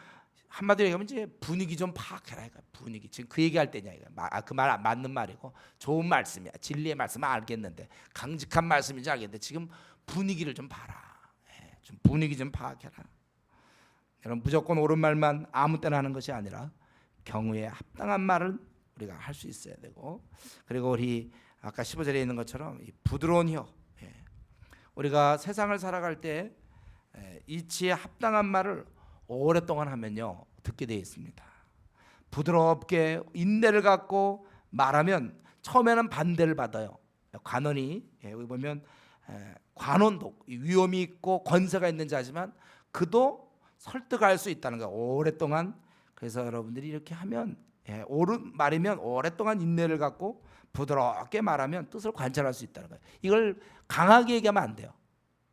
한마디로 얘기하면 이제 분위기 좀 파악해라. 분위기 지금 그 얘기할 때냐 이거. 그 말 맞는 말이고 좋은 말씀이야. 진리의 말씀은 알겠는데 강직한 말씀인지 알겠는데 지금 분위기를 좀 봐라. 좀 분위기 좀 파악해라. 여러분 무조건 옳은 말만 아무 때나 하는 것이 아니라 경우에 합당한 말을 우리가 할 수 있어야 되고, 그리고 우리 아까 15절에 있는 것처럼 이 부드러운 혀, 우리가 세상을 살아갈 때 이치에 합당한 말을 오랫동안 하면요 듣게 되어 있습니다. 부드럽게 인내를 갖고 말하면 처음에는 반대를 받아요. 관원이 여기 보면 관원도 위엄이 있고 권세가 있는 자지만 그도 설득할 수 있다는 거예요. 오랫동안. 그래서 여러분들이 이렇게 하면 옳은 말이면 오랫동안 인내를 갖고 부드럽게 말하면 뜻을 관찰할 수 있다는 거예요. 이걸 강하게 얘기하면 안 돼요.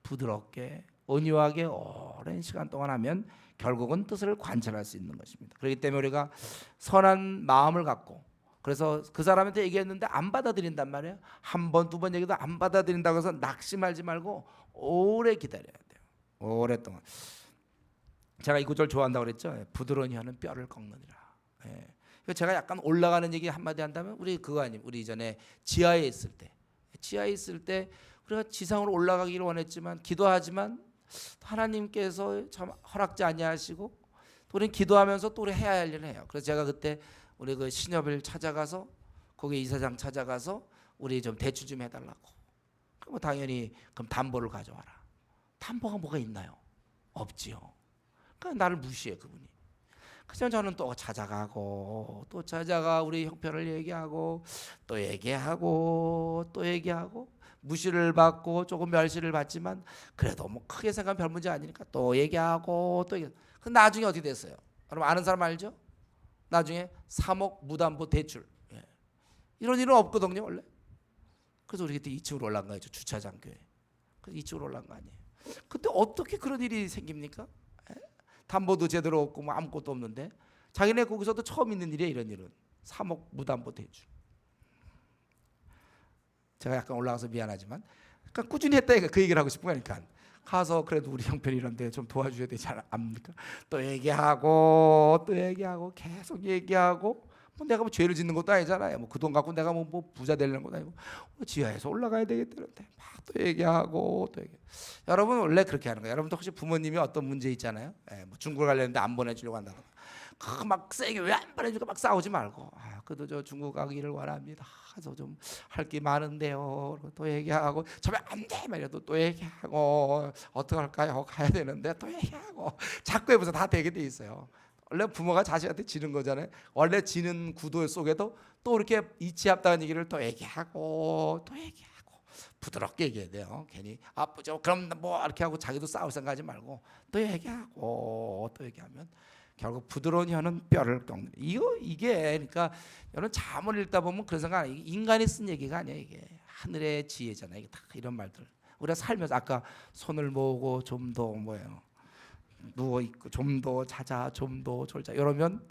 부드럽게 온유하게 오랜 시간 동안 하면 결국은 뜻을 관찰할 수 있는 것입니다. 그렇기 때문에 우리가 선한 마음을 갖고, 그래서 그 사람한테 얘기했는데 안 받아들인단 말이에요. 한 번, 두 번 얘기도 안 받아들인다고 해서 낙심하지 말고 오래 기다려야 돼요. 오랫동안. 제가 이 구절 좋아한다고 그랬죠. 부드러운 혀는 뼈를 꺾느니라. 제가 약간 올라가는 얘기 한마디 한다면 우리 그거 아니에요. 우리 이전에 지하에 있을 때 우리가 지상으로 올라가기를 원했지만 기도하지만 하나님께서 참 허락지 아니하시고 또 우리는 기도하면서 또 우리 해야 할 일을 해요. 그래서 제가 그때 우리 그 신협을 찾아가서 거기 이사장 찾아가서 우리 좀 대출 좀 해달라고. 그럼 당연히 그럼 담보를 가져와라. 담보가 뭐가 있나요? 없지요. 그러니까 나를 무시해 그분이. 그래서 저는 또 찾아가고 또 찾아가 우리 형편을 얘기하고 또 얘기하고 또 얘기하고 무시를 받고 조금 멸시를 받지만 그래도 뭐 크게 생각하면 별 문제 아니니까 또 얘기하고 또 얘기. 그 나중에 어떻게 됐어요? 여러분 아는 사람 알죠? 나중에 3억 무담보 대출. 이런 일은 없거든요 원래. 그래서 우리 그때 2층으로 올라간 거죠. 주차장 교회. 그래서 2층으로 올라간 거 아니에요. 그때 어떻게 그런 일이 생깁니까? 담보도 제대로 없고 뭐 아무것도 없는데 자기네 거기서도 처음 있는 일이에요. 이런 일은 3억 무담보 대출. 제가 약간 올라가서 미안하지만 그러니까 꾸준히 했다니까 그 얘기를 하고 싶은 거니까 가서 그래도 우리 형편이 이런데 좀 도와줘야 되지 않습니까? 또 얘기하고 또 얘기하고 계속 얘기하고 뭐 내가 뭐 죄를 짓는 것도 아니잖아요. 뭐 그 돈 갖고 내가 뭐 부자 되려는 것도 아니고 지하에서 올라가야 되겠다는데 막 또 얘기하고 또 얘기. 여러분 원래 그렇게 하는 거예요. 여러분도 혹시 부모님이 어떤 문제 있잖아요. 뭐 중국을 가려는데 안 보내주려고 한다고. 막 세게 왜 안 보내주고 막 싸우지 말고 그래도 저 중국 가기를 원합니다. 그래서 좀 할 게 많은데요. 또 얘기하고 저면 안 돼 말이라도 또 얘기하고 어떻게 할까요? 가야 되는데 또 얘기하고 자꾸 해보서 다 되게 돼 있어요. 원래 부모가 자식한테 지는 거잖아요. 원래 지는 구도 속에도 또 이렇게 이치합당한 얘기를 또 얘기하고 또 얘기하고 부드럽게 얘기해야 돼요. 괜히 아프죠. 그럼 뭐 이렇게 하고 자기도 싸울 생각하지 말고 또 얘기하고 또 얘기하면 결국 부드러운 혀는 뼈를 꺾는. 이게 그러니까 여러분 잠을 읽다 보면 그런 생각 아니에요. 인간이 쓴 얘기가 아니에요. 이게 하늘의 지혜잖아요. 이게 다 이런 말들. 우리가 살면서 아까 손을 모으고 좀 더 뭐예요. 누워 있고 좀 더 자자, 좀 더 졸자. 이러면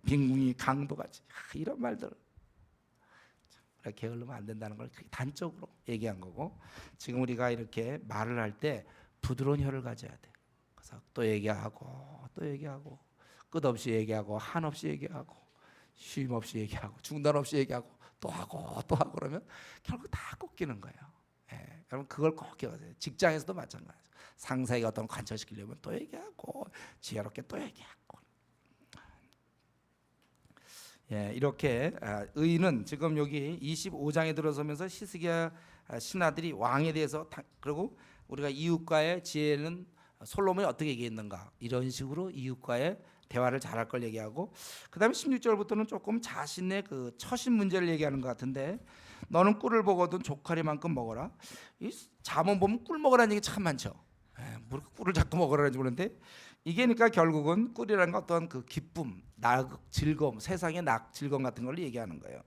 빈궁이 강도같이 이런 말들. 게을르면 안 된다는 걸 단적으로 얘기한 거고 지금 우리가 이렇게 말을 할 때 부드러운 혀를 가져야 돼. 그래서 또 얘기하고 또 얘기하고 끝없이 얘기하고 한없이 얘기하고 쉼 없이 얘기하고 중단 없이 얘기하고 또 하고 또 하고 그러면 결국 다 꺾이는 거예요. 여러분 그걸 꼭 기억하세요. 직장에서도 마찬가지예요. 상사에게 어떤 관철시키려면 또 얘기하고 지혜롭게 또 얘기하고. 이렇게 의인은 지금 여기 25장에 들어서면서 히스기야 신하들이 왕에 대해서 그리고 우리가 이웃과의 지혜는 솔로몬이 어떻게 얘기했는가 이런 식으로 이웃과의 대화를 잘할 걸 얘기하고 그다음에 16절부터는 조금 자신의 그 처신 문제를 얘기하는 것 같은데 너는 꿀을 보거든 조카리만큼 먹어라. 이 잠언 보면 꿀 먹으라는 얘기 참 많죠. 뭐 꿀을 자꾸 먹으라는지 모르는데 이게 그러니까 결국은 꿀이라는 건 어떤 그 기쁨, 즐거움, 세상의 즐거움 같은 걸 얘기하는 거예요.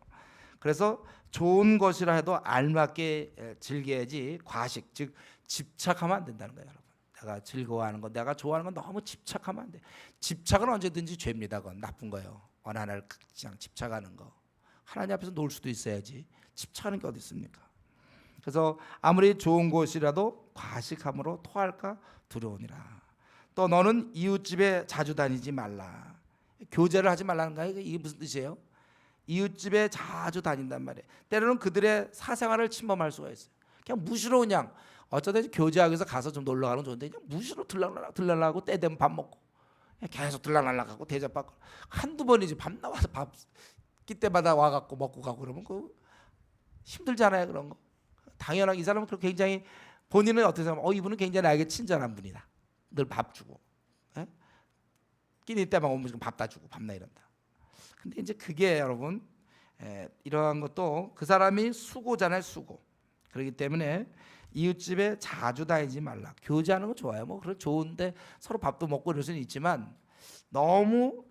그래서 좋은 것이라 해도 알맞게 즐겨야지 과식, 즉 집착하면 안 된다는 거예요, 여러분. 내가 즐거워하는 거, 내가 좋아하는 건 너무 집착하면 안 돼. 집착은 언제든지 죄입니다. 그건 나쁜 거예요. 어느 하나를 그냥 집착하는 거. 하나님 앞에서 놀 수도 있어야지. 집착하는 게 어디 있습니까? 그래서 아무리 좋은 곳이라도 과식함으로 토할까 두려우니라. 또 너는 이웃집에 자주 다니지 말라. 교제를 하지 말라는 거예요. 이게 무슨 뜻이에요? 이웃집에 자주 다닌단 말이에요. 때로는 그들의 사생활을 침범할 수가 있어요. 그냥 무시로 그냥 어쩌다 교제하기 위해서 가서 좀 놀러 가는 건 좋은데 그냥 무시로 들락날락하고 때 되면 밥 먹고 계속 들락날락하고 대접받고 한두 번이지 밤 나와서 밥 끼때마다 와갖고 먹고 가고 그러면 그 힘들잖아요. 그런 거. 당연하게 이 사람은 그렇게 굉장히 본인은 어떻게 생각하면 이분은 굉장히 나에게 친절한 분이다. 늘 밥 주고 끼니 때만 오면 밥 다 주고 밤나 이런다. 근데 이제 그게 여러분 이러한 것도 그 사람이 수고잖아요. 수고. 그렇기 때문에 이웃집에 자주 다니지 말라. 교제하는 거 좋아요. 뭐 그런 좋은데 서로 밥도 먹고 이럴 수는 있지만 너무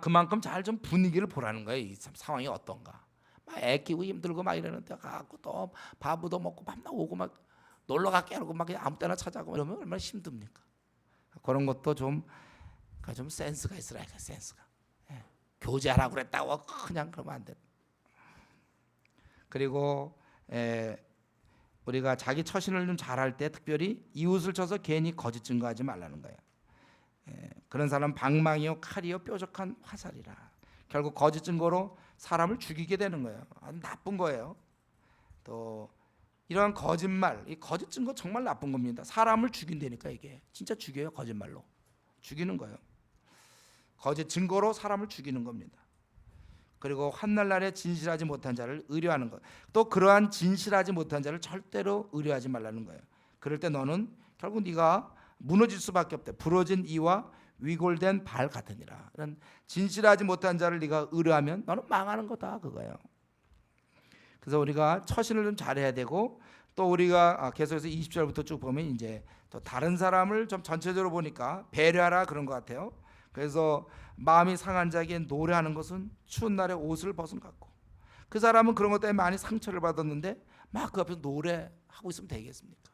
그만큼 잘 좀 분위기를 보라는 거예요. 이 상황이 어떤가. 막 애끼고 힘들고 막 이러는데 가고 또 밥도 먹고 밥 나오고 막 놀러 갈게 하고 막 그냥 아무 때나 찾아가고 이러면 얼마나 힘듭니까? 그런 것도 좀 센스가 있으라. 센스가. 교제하라고 그랬다고 그냥 그러면 안 돼. 그리고 우리가 자기 처신을 좀 잘할 때 특별히 이웃을 쳐서 괜히 거짓 증거하지 말라는 거예요. 그런 사람 방망이요 칼이요 뾰족한 화살이라. 결국 거짓 증거로 사람을 죽이게 되는 거예요. 아주 나쁜 거예요. 또 이러한 거짓말, 이 거짓 증거 정말 나쁜 겁니다. 사람을 죽인다니까 이게 진짜 죽여요. 거짓말로 죽이는 거예요. 거짓 증거로 사람을 죽이는 겁니다. 그리고 환난날에 진실하지 못한 자를 의뢰하는 것. 또 그러한 진실하지 못한 자를 절대로 의뢰하지 말라는 거예요. 그럴 때 너는 결국 네가 무너질 수밖에 없대. 부러진 이와 위골된 발 같으니라. 이런 진실하지 못한 자를 네가 의뢰하면 너는 망하는 거다 그거예요. 그래서 우리가 처신을 좀 잘해야 되고 또 우리가 계속해서 20절부터 쭉 보면 이제 또 다른 사람을 좀 전체적으로 보니까 배려하라 그런 것 같아요. 그래서 마음이 상한 자에게 노래하는 것은 추운 날에 옷을 벗은 것 같고 그 사람은 그런 것 때문에 많이 상처를 받았는데 막 그 앞에서 노래하고 있으면 되겠습니까?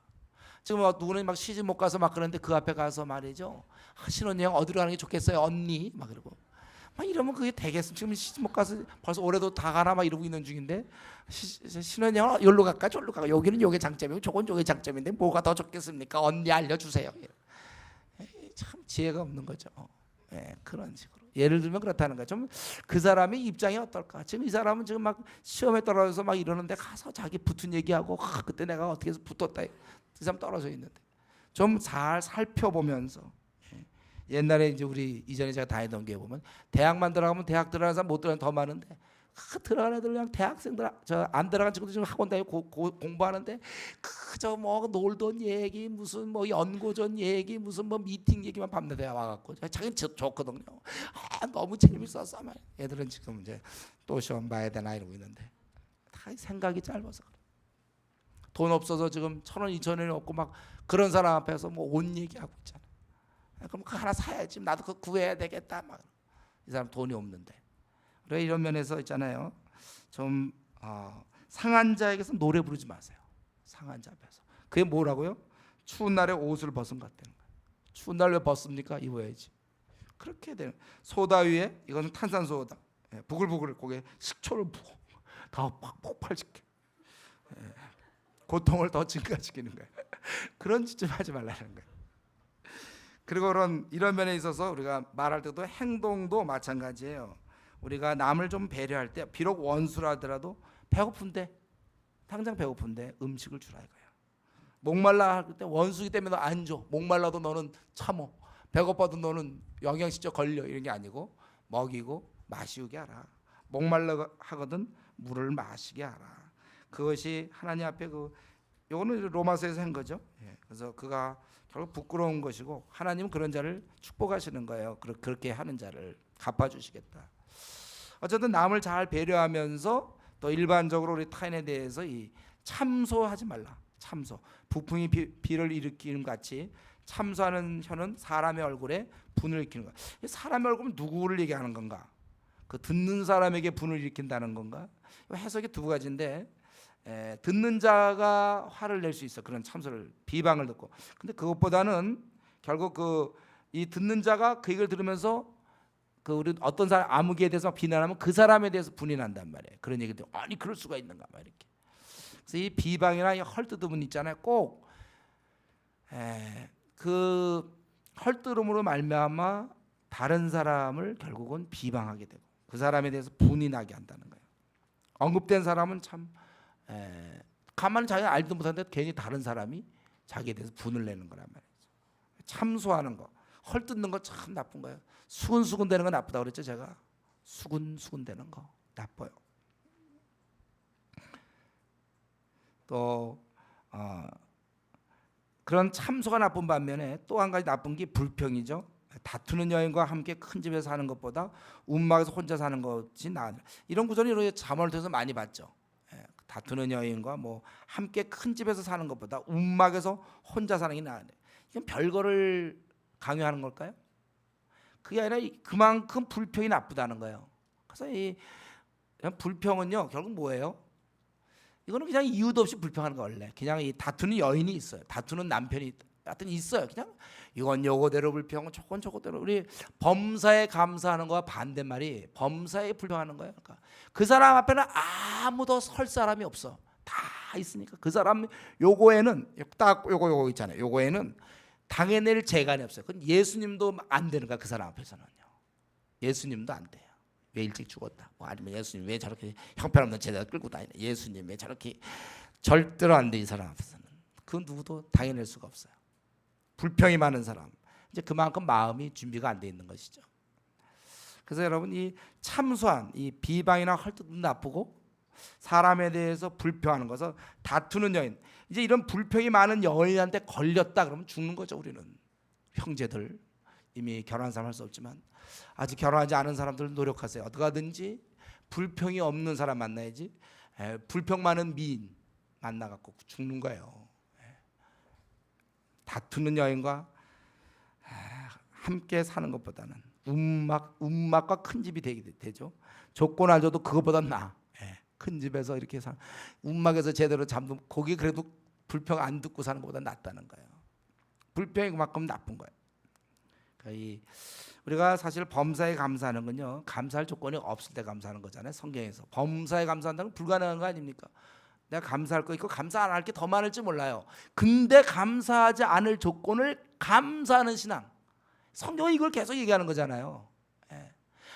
지금 누구는 막 시집 못 가서 막 그러는데 그 앞에 가서 말이죠. 신혼여행 어디로 가는 게 좋겠어요 언니 막 그러고 막 이러면 그게 되겠습니까? 지금 시집 못 가서 벌써 올해도 다 가나 막 이러고 있는 중인데 신혼여행은 여기로 갈까 저기로 갈까 여기는 요게 장점이고 저건 요게 장점인데 뭐가 더 좋겠습니까? 언니 알려주세요. 참 지혜가 없는 거죠. 그런 식으로 예를 들면 그렇다는 거야. 좀 그 사람의 입장이 어떨까? 지금 이 사람은 지금 막 시험에 떨어져서 막 이러는데 가서 자기 붙은 얘기하고 그때 내가 어떻게 해서 붙었다. 그 사람 떨어져 있는데 좀 잘 살펴보면서 옛날에 이제 우리 이전에 제가 다니던 게 보면 대학만 들어가면 대학 들어가는 사람 못 들어가는 더 많은데 들어가는 애들 그냥 대학생들 저 안 들어간 친구들 지금 학원 다니고 공부하는데 그저 뭐 놀던 얘기 무슨 뭐 연고전 얘기 무슨 뭐 미팅 얘기만 밤낮에 와갖고 자기는 좋거든요. 너무 재밌었어. 애들은 지금 이제 또 시험 봐야 되나 이러고 있는데 다 생각이 짧아서 그래. 돈 없어서 지금 1,000원 2,000원이 없고 막 그런 사람 앞에서 뭐 옷 얘기하고 있잖아. 그럼 그거 하나 사야지. 나도 그거 구해야 되겠다. 막 이 사람 돈이 없는데. 그래 이런 면에서 있잖아요. 좀 상한 자에게서 노래 부르지 마세요. 상한 자 앞에서. 그게 뭐라고요? 추운 날에 옷을 벗은 것 같다는 거예요. 추운 날 왜 벗습니까? 입어야지. 그렇게 되는. 소다 위에 이거는 탄산소다. 부글부글 고개 식초를 부어 더 폭발시켜. 고통을 더 증가시키는 거예요. 그런 짓 좀 하지 말라는 거예요. 그리고 이런 면에 있어서 우리가 말할 때도 행동도 마찬가지예요. 우리가 남을 좀 배려할 때 비록 원수라 하더라도 배고픈데 당장 배고픈데 음식을 주라 이거예요. 목말라 할 때 원수기 때문에 너 안 줘. 목말라도 너는 참어. 배고파도 너는 영양실조 걸려 이런 게 아니고 먹이고 마시우게 하라. 목말라 하거든 물을 마시게 하라. 그것이 하나님 앞에 요거는 로마서에서 한 거죠. 그래서 그가 결국 부끄러운 것이고 하나님은 그런 자를 축복하시는 거예요. 그렇게 하는 자를 갚아주시겠다. 어쨌든 남을 잘 배려하면서 또 일반적으로 우리 타인에 대해서 이 참소하지 말라. 참소. 부풍이 비를 일으키는 같이 참소하는 혀는 사람의 얼굴에 분을 일으키는 거야. 사람의 얼굴은 누구를 얘기하는 건가? 그 듣는 사람에게 분을 일으킨다는 건가? 해석이 두 가지인데 듣는 자가 화를 낼 수 있어. 그런 참소를 비방을 듣고. 근데 그것보다는 결국 이 듣는 자가 그 얘기를 들으면서 그 우리 어떤 사람 아무개에 대해서 비난하면 그 사람에 대해서 분이 난단 말이에요. 그런 얘기들 아니 그럴 수가 있는가 막 이렇게. 그래서 이 비방이나 이 헐뜯음은 있잖아요. 꼭 그 헐뜯음으로 말미암아 다른 사람을 결국은 비방하게 되고 그 사람에 대해서 분이 나게 한다는 거예요. 언급된 사람은 참 가만히 자기가 알지도 못하는데 괜히 다른 사람이 자기에 대해서 분을 내는 거란 말이죠. 참소하는 거, 헐뜯는 거 참 나쁜 거예요. 수근수근 되는 거 나쁘다고 그랬죠 제가. 수근수근 되는 거 나빠요. 또 그런 참소가 나쁜 반면에 또 한 가지 나쁜 게 불평이죠. 다투는 여인과 함께 큰 집에서 사는 것보다 움막에서 혼자 사는 것이 나아. 이런 구절이 이렇게 잠언을 통해서 많이 봤죠. 다투는 여인과 뭐 함께 큰 집에서 사는 것보다 움막에서 혼자 사는 게 나아. 이건 별거를 강요하는 걸까요? 그게 아니라 그만큼 불평이 나쁘다는 거예요. 그래서 이 불평은요 결국 뭐예요? 이거는 그냥 이유도 없이 불평하는 거 원래. 그냥 이 다투는 여인이 있어요. 다투는 남편이 하여튼 있어요. 그냥 이건 요거대로 불평, 저건 저거대로. 우리 범사에 감사하는 거와 반대말이 범사에 불평하는 거예요. 그러니까 그 사람 앞에는 아무도 설 사람이 없어. 다 있으니까 그 사람 요거에는 딱 요거 있잖아요. 요거에는 당해낼 재간이 없어요. 그건 예수님도 안 되는 거야 그 사람 앞에서는요. 예수님도 안 돼요. 왜 일찍 죽었다. 뭐 아니면 예수님 왜 저렇게 형편없는 제자 끌고 다니냐. 예수님 왜 저렇게 절대로 안 돼 이 사람 앞에서는. 그 누구도 당해낼 수가 없어요. 불평이 많은 사람 이제 그만큼 마음이 준비가 안 돼 있는 것이죠. 그래서 여러분 이 참소한 이 비방이나 헐뜯음 나쁘고 사람에 대해서 불평하는 것은 다투는 여인 이제 이런 불평이 많은 여인한테 걸렸다 그러면 죽는 거죠. 우리는 형제들 이미 결혼한 사람 할 수 없지만 아직 결혼하지 않은 사람들 노력하세요. 어떻게 하든지 불평이 없는 사람 만나야지. 불평 많은 미인 만나갖고 죽는 거예요. 다투는 여인과 함께 사는 것보다는 움막과 큰 집이 되죠. 조건 안 줘도 그것보다 나아. 큰 집에서 이렇게 움막에서 제대로 잠도 거기 그래도 불평 안 듣고 사는 것보다 낫다는 거예요. 불평이 그만큼 나쁜 거예요. 그러니까 우리가 사실 범사에 감사하는 건요 감사할 조건이 없을 때 감사하는 거잖아요. 성경에서 범사에 감사한다는 건 불가능한 거 아닙니까? 내가 감사할 거 있고 감사 안 할 게 더 많을지 몰라요. 근데 감사하지 않을 조건을 감사하는 신앙. 성경이 이걸 계속 얘기하는 거잖아요.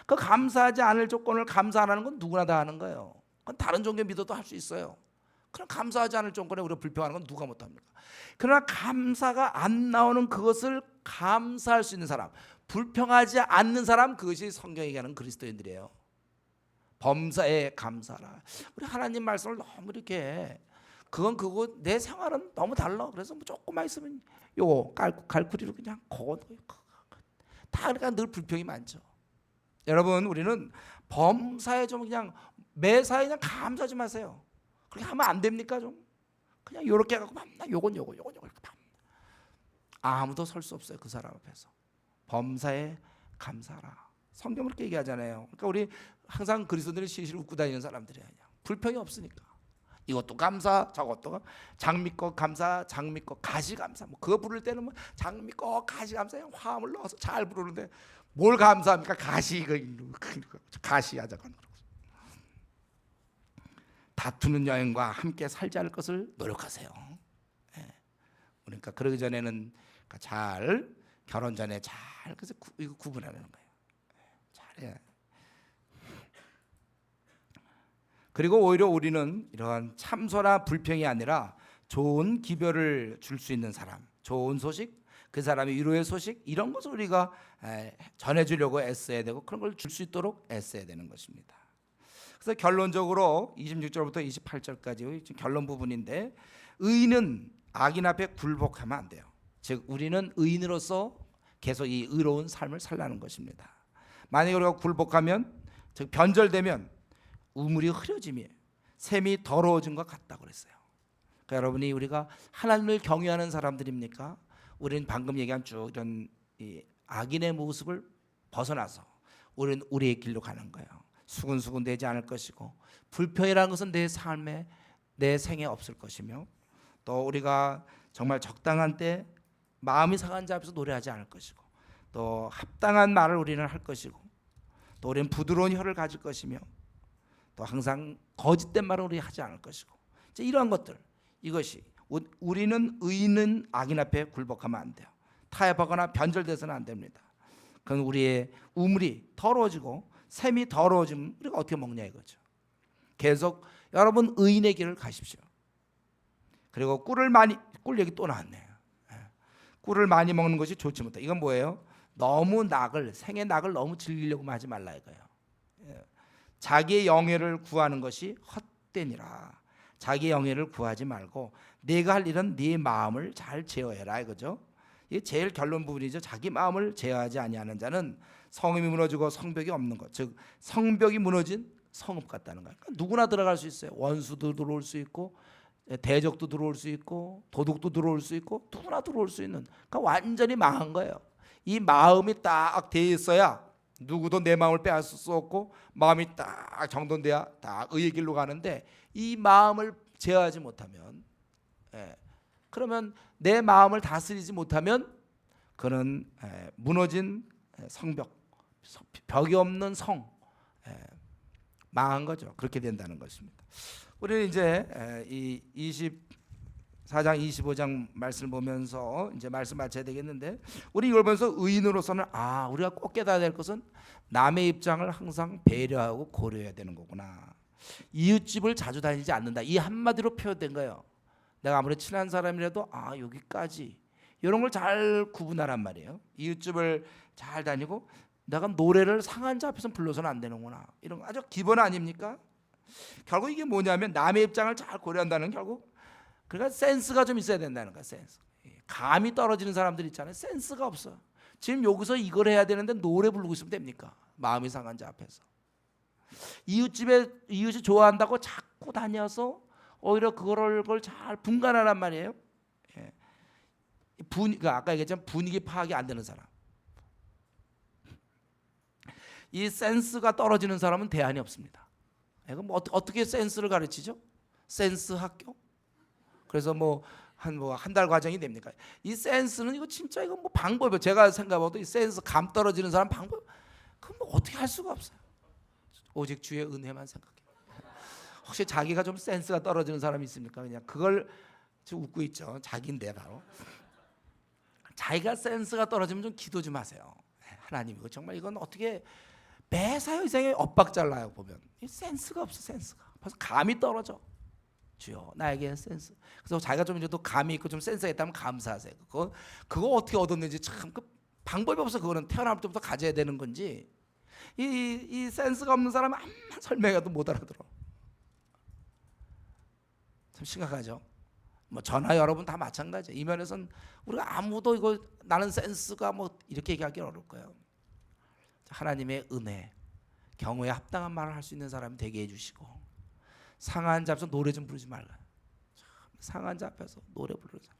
그 감사하지 않을 조건을 감사 안 하는 건 누구나 다 하는 거예요. 그건 다른 종교 믿어도 할 수 있어요. 그럼 감사하지 않을 조건에 우리가 불평하는 건 누가 못합니까? 그러나 감사가 안 나오는 그것을 감사할 수 있는 사람, 불평하지 않는 사람, 그것이 성경이 얘기하는 그리스도인들이에요. 범사에 감사라. 우리 하나님 말씀을 너무 이렇게 그건 그거 내 생활은 너무 달라. 그래서 뭐 조금만 있으면 요거 갈쿠리로 그냥 다 그러니까 늘 불평이 많죠. 여러분 우리는 범사에 좀 그냥 매사에 그냥 감사 좀 하세요. 그렇게 하면 안 됩니까 좀? 그냥 요렇게 해갖고 맨날 요건 이렇게 아무도 설 수 없어요 그 사람 앞에서. 범사에 감사라. 성경 그렇게 얘기하잖아요. 그러니까 우리 항상 그리스도인들이 실실 웃고 다니는 사람들이에요. 불평이 없으니까. 이것도 감사, 저것도 장미꽃 감사, 장미꽃 가시 감사. 뭐 그거 부를 때는 뭐 장미꽃 가시 감사 화음을 넣어서 잘 부르는데 뭘 감사합니까? 가시 이거 가시하자. 다투는 여인과 함께 살지 않을 것을 노력하세요. 그러니까 그러기 전에는 잘 결혼 전에 잘 그래서 이거 구분하는 거예요. 잘해. 그리고 오히려 우리는 이러한 참소나 불평이 아니라 좋은 기별을 줄 수 있는 사람, 좋은 소식, 그 사람의 위로의 소식 이런 것을 우리가 전해주려고 애써야 되고 그런 걸 줄 수 있도록 애써야 되는 것입니다. 그래서 결론적으로 26절부터 28절까지 결론 부분인데 의인은 악인 앞에 굴복하면 안 돼요. 즉 우리는 의인으로서 계속 이 의로운 삶을 살라는 것입니다. 만약에 우리가 굴복하면 즉 변절되면 우물이 흐려짐이 샘이 더러워진 것 같다고 그랬어요. 그러니까 여러분이 우리가 하나님을 경외하는 사람들입니까? 우리는 방금 얘기한 쭉 이런 이 악인의 모습을 벗어나서 우리는 우리의 길로 가는 거예요. 수근수근 되지 않을 것이고 불평이라는 것은 내 삶에 내 생에 없을 것이며 또 우리가 정말 적당한 때 마음이 상한 자 앞에서 노래하지 않을 것이고 또 합당한 말을 우리는 할 것이고 또 우리는 부드러운 혀를 가질 것이며 또 항상 거짓된 말을 우리 하지 않을 것이고 이제 이러한 것들 이것이 우리는 의인은 악인 앞에 굴복하면 안 돼요. 타협하거나 변절돼서는 안 됩니다. 그건 우리의 우물이 더러워지고 샘이 더러워지면 우리가 어떻게 먹냐 이거죠. 계속 여러분 의인의 길을 가십시오. 그리고 꿀 얘기 또 나왔네요. 꿀을 많이 먹는 것이 좋지 못해. 이건 뭐예요? 너무 생의 낙을 너무 즐기려고 하지 말라 이거예요. 자기의 영예를 구하는 것이 헛되니라. 자기의 영예를 구하지 말고 네가 할 일은 네 마음을 잘 제어해라 이거죠. 이게 제일 결론 부분이죠. 자기 마음을 제어하지 아니하는 자는 성읍이 무너지고 성벽이 없는 것, 즉 성벽이 무너진 성읍 같다는 거예요. 그러니까 누구나 들어갈 수 있어요. 원수도 들어올 수 있고 대적도 들어올 수 있고 도둑도 들어올 수 있고 누구나 들어올 수 있는, 그러니까 완전히 망한 거예요. 이 마음이 딱 돼 있어야 누구도 내 마음을 빼앗을 수 없고 마음이 딱 정돈돼야 다 의의 길로 가는데 이 마음을 제어하지 못하면 그러면 내 마음을 다스리지 못하면 그는 무너진 성벽, 벽이 없는 성, 망한 거죠. 그렇게 된다는 것입니다. 우리는 이제 이 24장 25장 말씀을 보면서 이제 말씀 마쳐야 되겠는데, 우리 이걸 보면서 의인으로서는 우리가 꼭 깨달아야 될 것은 남의 입장을 항상 배려하고 고려해야 되는 거구나. 이웃집을 자주 다니지 않는다. 이 한마디로 표현된 거예요. 내가 아무리 친한 사람이라도 여기까지 이런 걸 잘 구분하란 말이에요. 이웃집을 잘 다니고 내가 노래를 상한 자 앞에서 불러서는 안 되는구나. 이런 거 아주 기본 아닙니까? 결국 이게 뭐냐면 남의 입장을 잘 고려한다는, 결국 그러니까 센스가 좀 있어야 된다는 거야. 센스. 감이 떨어지는 사람들 있잖아요. 센스가 없어. 지금 여기서 이걸 해야 되는데 노래 부르고 있으면 됩니까? 마음이 상한 자 앞에서. 이웃이 좋아한다고 자꾸 다녀서 오히려 그걸 잘 분간하란 말이에요. 그러니까 아까 얘기했지만 분위기 파악이 안 되는 사람. 이 센스가 떨어지는 사람은 대안이 없습니다. 이거 뭐 어떻게 센스를 가르치죠? 센스 학교? 그래서 한 달 과정이 됩니까? 이 센스는 이거 진짜 이거 뭐 방법이에요. 제가 생각해도 이 센스 감 떨어지는 사람 방법 그건 뭐 어떻게 할 수가 없어요. 오직 주의 은혜만 생각해. 혹시 자기가 좀 센스가 떨어지는 사람이 있습니까? 그냥 그걸 지금 웃고 있죠. 자기인데 바로 자기가 센스가 떨어지면 좀 기도 좀 하세요. 하나님 이거 정말 이건 어떻게 매사에 이상에 엇박자를 나요. 보면 이 센스가 없어. 센스가 벌써 감이 떨어져. 주여 나에게 센스. 그래서 자기가 좀 이제도 감이 있고 좀 센스가 있다면 감사하세요. 그거 어떻게 얻었는지 참 방법이 없어. 그거는 태어날 때부터 가져야 되는 건지. 이 센스가 없는 사람은 암만 설명해도 못 알아들어. 참 심각하죠. 뭐 저나 여러분 다 마찬가지예요. 이 면에서는 우리가 아무도 이거 나는 센스가 뭐 이렇게 얘기하기 어려울 거예요. 하나님의 은혜, 경우에 합당한 말을 할 수 있는 사람이 되게 해주시고, 상한 자 앞에서 노래 좀 부르지 말라. 상한 자 앞에서 노래 부르자.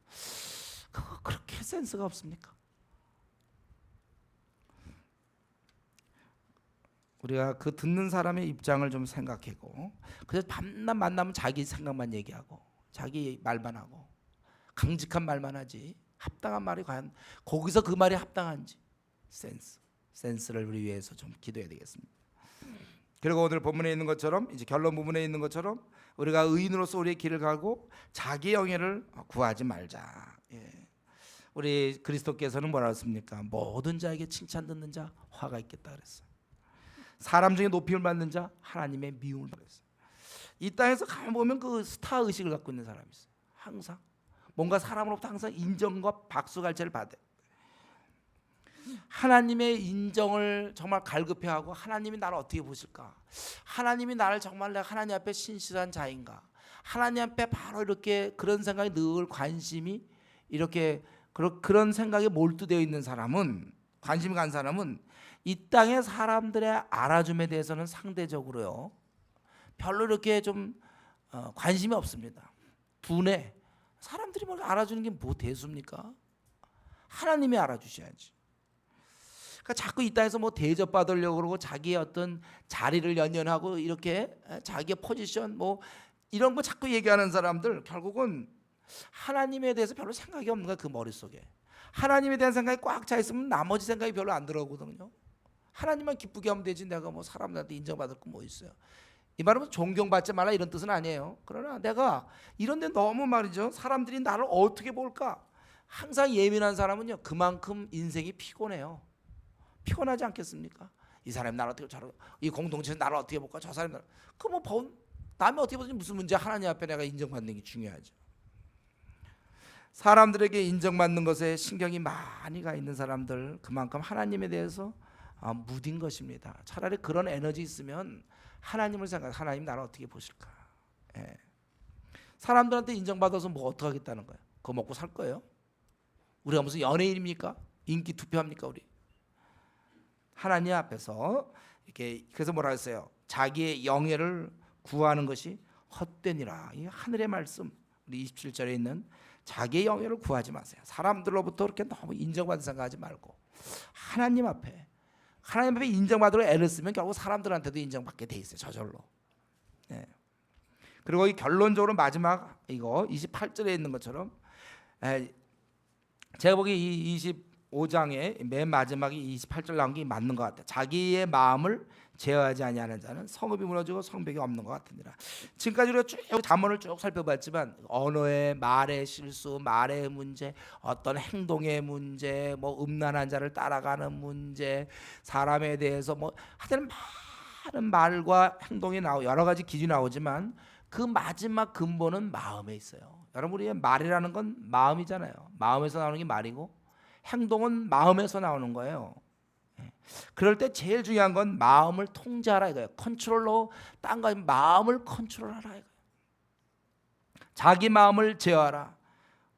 그거 그렇게 센스가 없습니까? 우리가 그 듣는 사람의 입장을 좀 생각하고, 그래서 밤낮 만나면 자기 생각만 얘기하고 자기 말만 하고 강직한 말만 하지 합당한 말이 과연 거기서 그 말이 합당한지 센스를 우리 위해서 좀 기도해야 되겠습니다. 그리고 오늘 본문에 있는 것처럼, 이제 결론 부분에 있는 것처럼 우리가 의인으로서 우리의 길을 가고 자기 영예를 구하지 말자. 우리 그리스도께서는 뭐라 했습니까? 모든 자에게 칭찬 듣는 자 화가 있겠다 그랬어요. 사람 중에 높임을 받는 자 하나님의 미움을 받았어요. 이 땅에서 가만 보면 그 스타 의식을 갖고 있는 사람이 있어요. 항상 뭔가 사람으로부터 항상 인정과 박수갈채를 받아요. 하나님의 인정을 정말 갈급해하고, 하나님이 나를 어떻게 보실까? 하나님이 나를 정말 내가 하나님 앞에 신실한 자인가? 하나님 앞에 바로 이렇게 그런 생각이 늘 관심이 이렇게 그런 생각에 몰두되어 있는 사람은, 관심이 간 사람은 이 땅의 사람들의 알아줌에 대해서는 상대적으로요 별로 이렇게 좀 관심이 없습니다. 둔해. 사람들이 뭘 알아주는 게 뭐 대수입니까? 하나님이 알아주셔야지. 그러니까 자꾸 이 땅에서 뭐 대접받으려고 그러고 자기의 어떤 자리를 연연하고 이렇게 자기의 포지션 뭐 이런 거 자꾸 얘기하는 사람들, 결국은 하나님에 대해서 별로 생각이 없는 거야. 그 머릿속에 하나님에 대한 생각이 꽉 차 있으면 나머지 생각이 별로 안 들어오거든요. 하나님만 기쁘게 하면 되지 내가 뭐 사람들한테 인정받을 거 뭐 있어요. 이 말은 존경받지 말라 이런 뜻은 아니에요. 그러나 내가 이런 데 너무 말이죠, 사람들이 나를 어떻게 볼까, 항상 예민한 사람은요 그만큼 인생이 피곤해요. 피곤하지 않겠습니까? 이 사람이 나를 어떻게 저러, 이 공동체에서 나를 어떻게 볼까, 저 사람이 나를 그뭐 남이 어떻게 보든지 무슨 문제, 하나님 앞에 내가 인정받는 게 중요하죠. 사람들에게 인정받는 것에 신경이 많이 가 있는 사람들, 그만큼 하나님에 대해서 무딘 것입니다. 차라리 그런 에너지 있으면 하나님을 생각, 하나님 나를 어떻게 보실까. 예. 사람들한테 인정받아서 뭐 어떡하겠다는 거예요? 그거 먹고 살 거예요? 우리가 무슨 연예인입니까? 인기 투표합니까 우리? 하나님 앞에서 이렇게, 그래서 뭐라 했어요? 자기의 영예를 구하는 것이 헛되니라. 이 하늘의 말씀, 우리 27절에 있는 자기의 영예를 구하지 마세요. 사람들로부터 그렇게 너무 인정받을 생각하지 말고 하나님 앞에 인정받으러 애를 쓰면 결국 사람들한테도 인정받게 돼 있어요. 저절로. 예. 그리고 이 결론적으로 마지막 이거 28절에 있는 것처럼, 제가 보기에 이 25장의 맨 마지막에 28절 나온 게 맞는 것 같아요. 자기의 마음을 제어하지 아니하는 자는 성읍이 무너지고 성벽이 없는 것 같으니라. 지금까지 우리가 쭉 잠언을 쭉 살펴봤지만 언어의, 말의 실수, 말의 문제, 어떤 행동의 문제, 뭐 음란한 자를 따라가는 문제, 사람에 대해서 뭐 하여튼 많은 말과 행동이 여러 가지 기준이 나오지만 그 마지막 근본은 마음에 있어요. 여러분, 우리의 말이라는 건 마음이잖아요. 마음에서 나오는 게 말이고 행동은 마음에서 나오는 거예요. 그럴 때 제일 중요한 건 마음을 통제하라 이거예요. 컨트롤로, 딴 거 마음을 컨트롤하라 이거예요. 자기 마음을 제어하라.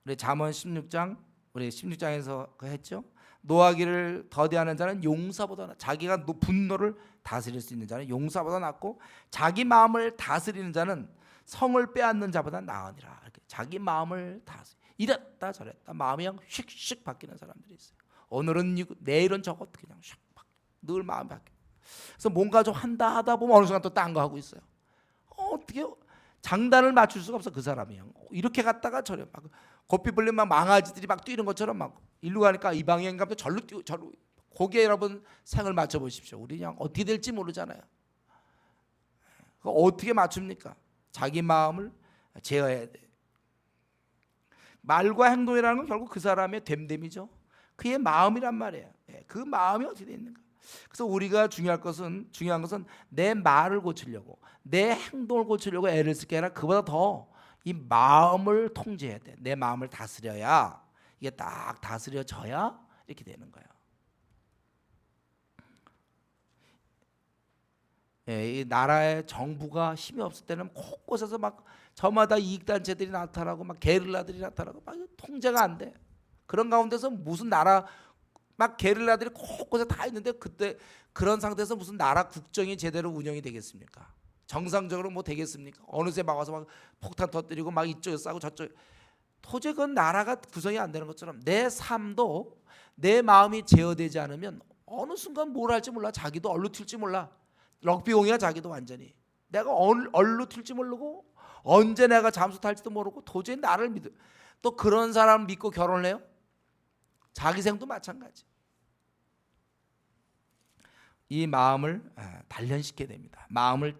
우리 잠언 16장, 우리 16장에서 그 했죠. 노하기를 더디하는 자는 용사보다 낫다. 자기가 분노를 다스릴 수 있는 자는 용사보다 낫고 자기 마음을 다스리는 자는 성을 빼앗는 자보다 나으니라. 이렇게 자기 마음을 다스리. 이랬다 저랬다 마음이 그냥 휙휙 바뀌는 사람들이 있어요. 오늘은 이거, 내일은 저거, 그냥 늘 마음이 바뀌어. 그래서 뭔가 좀 한다 하다 보면 어느 순간 또 딴 거 하고 있어요. 어떻게 장단을 맞출 수가 없어 그 사람이. 이렇게 갔다가 저래 막 고삐 불린 막 망아지들이 막 뛰는 것처럼 막 일로 가니까 이 방향 가면 절로 뛰고 절로. 거기에 여러분 생을 맞춰 보십시오. 우리 그냥 어떻게 될지 모르잖아요. 어떻게 맞춥니까? 자기 마음을 제어해야 돼. 말과 행동이라는 건 결국 그 사람의 됨됨이죠. 그의 마음이란 말이에요. 그 마음이 어떻게 되어 있는가. 그래서 우리가 중요한 것은 내 말을 고치려고, 내 행동을 고치려고 애를 쓸 게 아니라 그보다 더 이 마음을 통제해야 돼. 내 마음을 다스려야, 이게 딱 다스려져야 이렇게 되는 거예요. 이 나라의 정부가 힘이 없을 때는 곳곳에서 막 저마다 이익단체들이 나타나고 막 게릴라들이 나타나고 막 통제가 안 돼. 그런 가운데서 무슨 나라 막 게릴라들이 곳곳에 다 있는데 그때 그런 상태에서 무슨 나라 국정이 제대로 운영이 되겠습니까? 정상적으로 뭐 되겠습니까? 어느새 막 와서 막 폭탄 터뜨리고 막 이쪽에 싸고 저쪽에. 도저히 그건 나라가 구성이 안 되는 것처럼 내 삶도 내 마음이 제어되지 않으면 어느 순간 뭘 할지 몰라. 자기도 얼루 튈지 몰라. 럭비공이야 자기도 완전히. 내가 얼루 튈지 모르고 언제 내가 잠수 탈지도 모르고 도저히 나를 믿어. 또 그런 사람 믿고 결혼을 해요? 자기 생도 마찬가지. 이 마음을 단련시켜야 됩니다. 마음을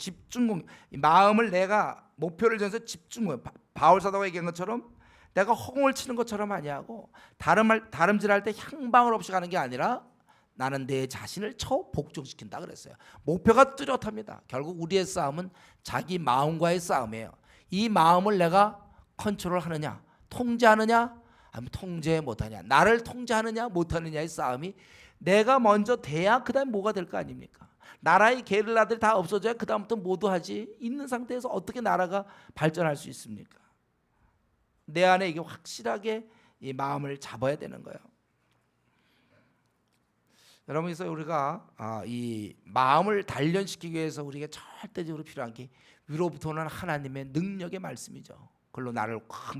마음을 내가 목표를 정해서 집중해. 바울 사도가 얘기한 것처럼 내가 허공을 치는 것처럼 아니하고 다름질할 때 향방을 없이 가는 게 아니라 나는 내 자신을 복종시킨다 그랬어요. 목표가 뚜렷합니다. 결국 우리의 싸움은 자기 마음과의 싸움이에요. 이 마음을 내가 컨트롤하느냐, 통제하느냐, 아니면 통제 못하냐, 나를 통제하느냐 못하느냐의 싸움이 내가 먼저 돼야 그 다음 뭐가 될 거 아닙니까? 나라의 게릴라들이 다 없어져야 그 다음부터 모두 하지. 있는 상태에서 어떻게 나라가 발전할 수 있습니까? 내 안에 이게 확실하게 이 마음을 잡아야 되는 거예요. 여러분, 그래서 우리가 이 마음을 단련시키기 위해서 우리가 절대적으로 필요한 게 위로부터 오는 하나님의 능력의 말씀이죠. 그걸로 나를 확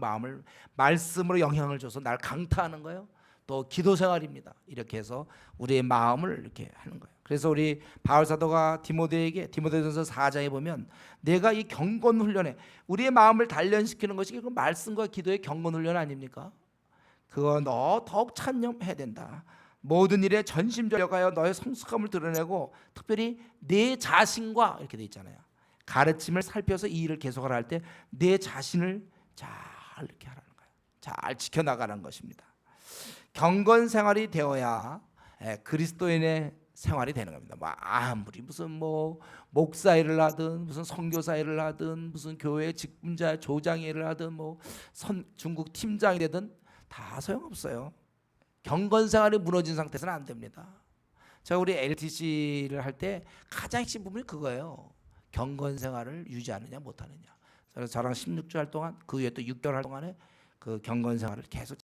말씀으로 영향을 줘서 나를 강타하는 거예요. 또 기도 생활입니다. 이렇게 해서 우리의 마음을 이렇게 하는 거예요. 그래서 우리 바울 사도가 디모데전서 4장에 보면 내가 이 경건 훈련에 우리의 마음을 단련시키는 것이 그 말씀과 기도의 경건 훈련 아닙니까? 그거 너 더욱 찬념해야 된다. 모든 일에 전심전력하여 너의 성숙함을 드러내고 특별히 내 자신과 이렇게 돼 있잖아요. 가르침을 살펴서 이 일을 계속하라 할 때 내 자신을 잘 이렇게 하라는 거예요. 잘 지켜나가는 것입니다. 경건 생활이 되어야 그리스도인의 생활이 되는 겁니다. 뭐 아무리 무슨 뭐 목사 일을 하든 무슨 선교사 일을 하든 무슨 교회 직분자 조장 일을 하든 뭐 중국 팀장이 되든 다 소용없어요. 경건 생활이 무너진 상태에서는 안 됩니다. 제가 우리 LTC를 할 때 가장 핵심 부분이 그거예요. 경건 생활을 유지하느냐 못하느냐. 그래서 저랑 16주 할 동안 그 후에 또 6개월 할 동안에 그 경건 생활을 계속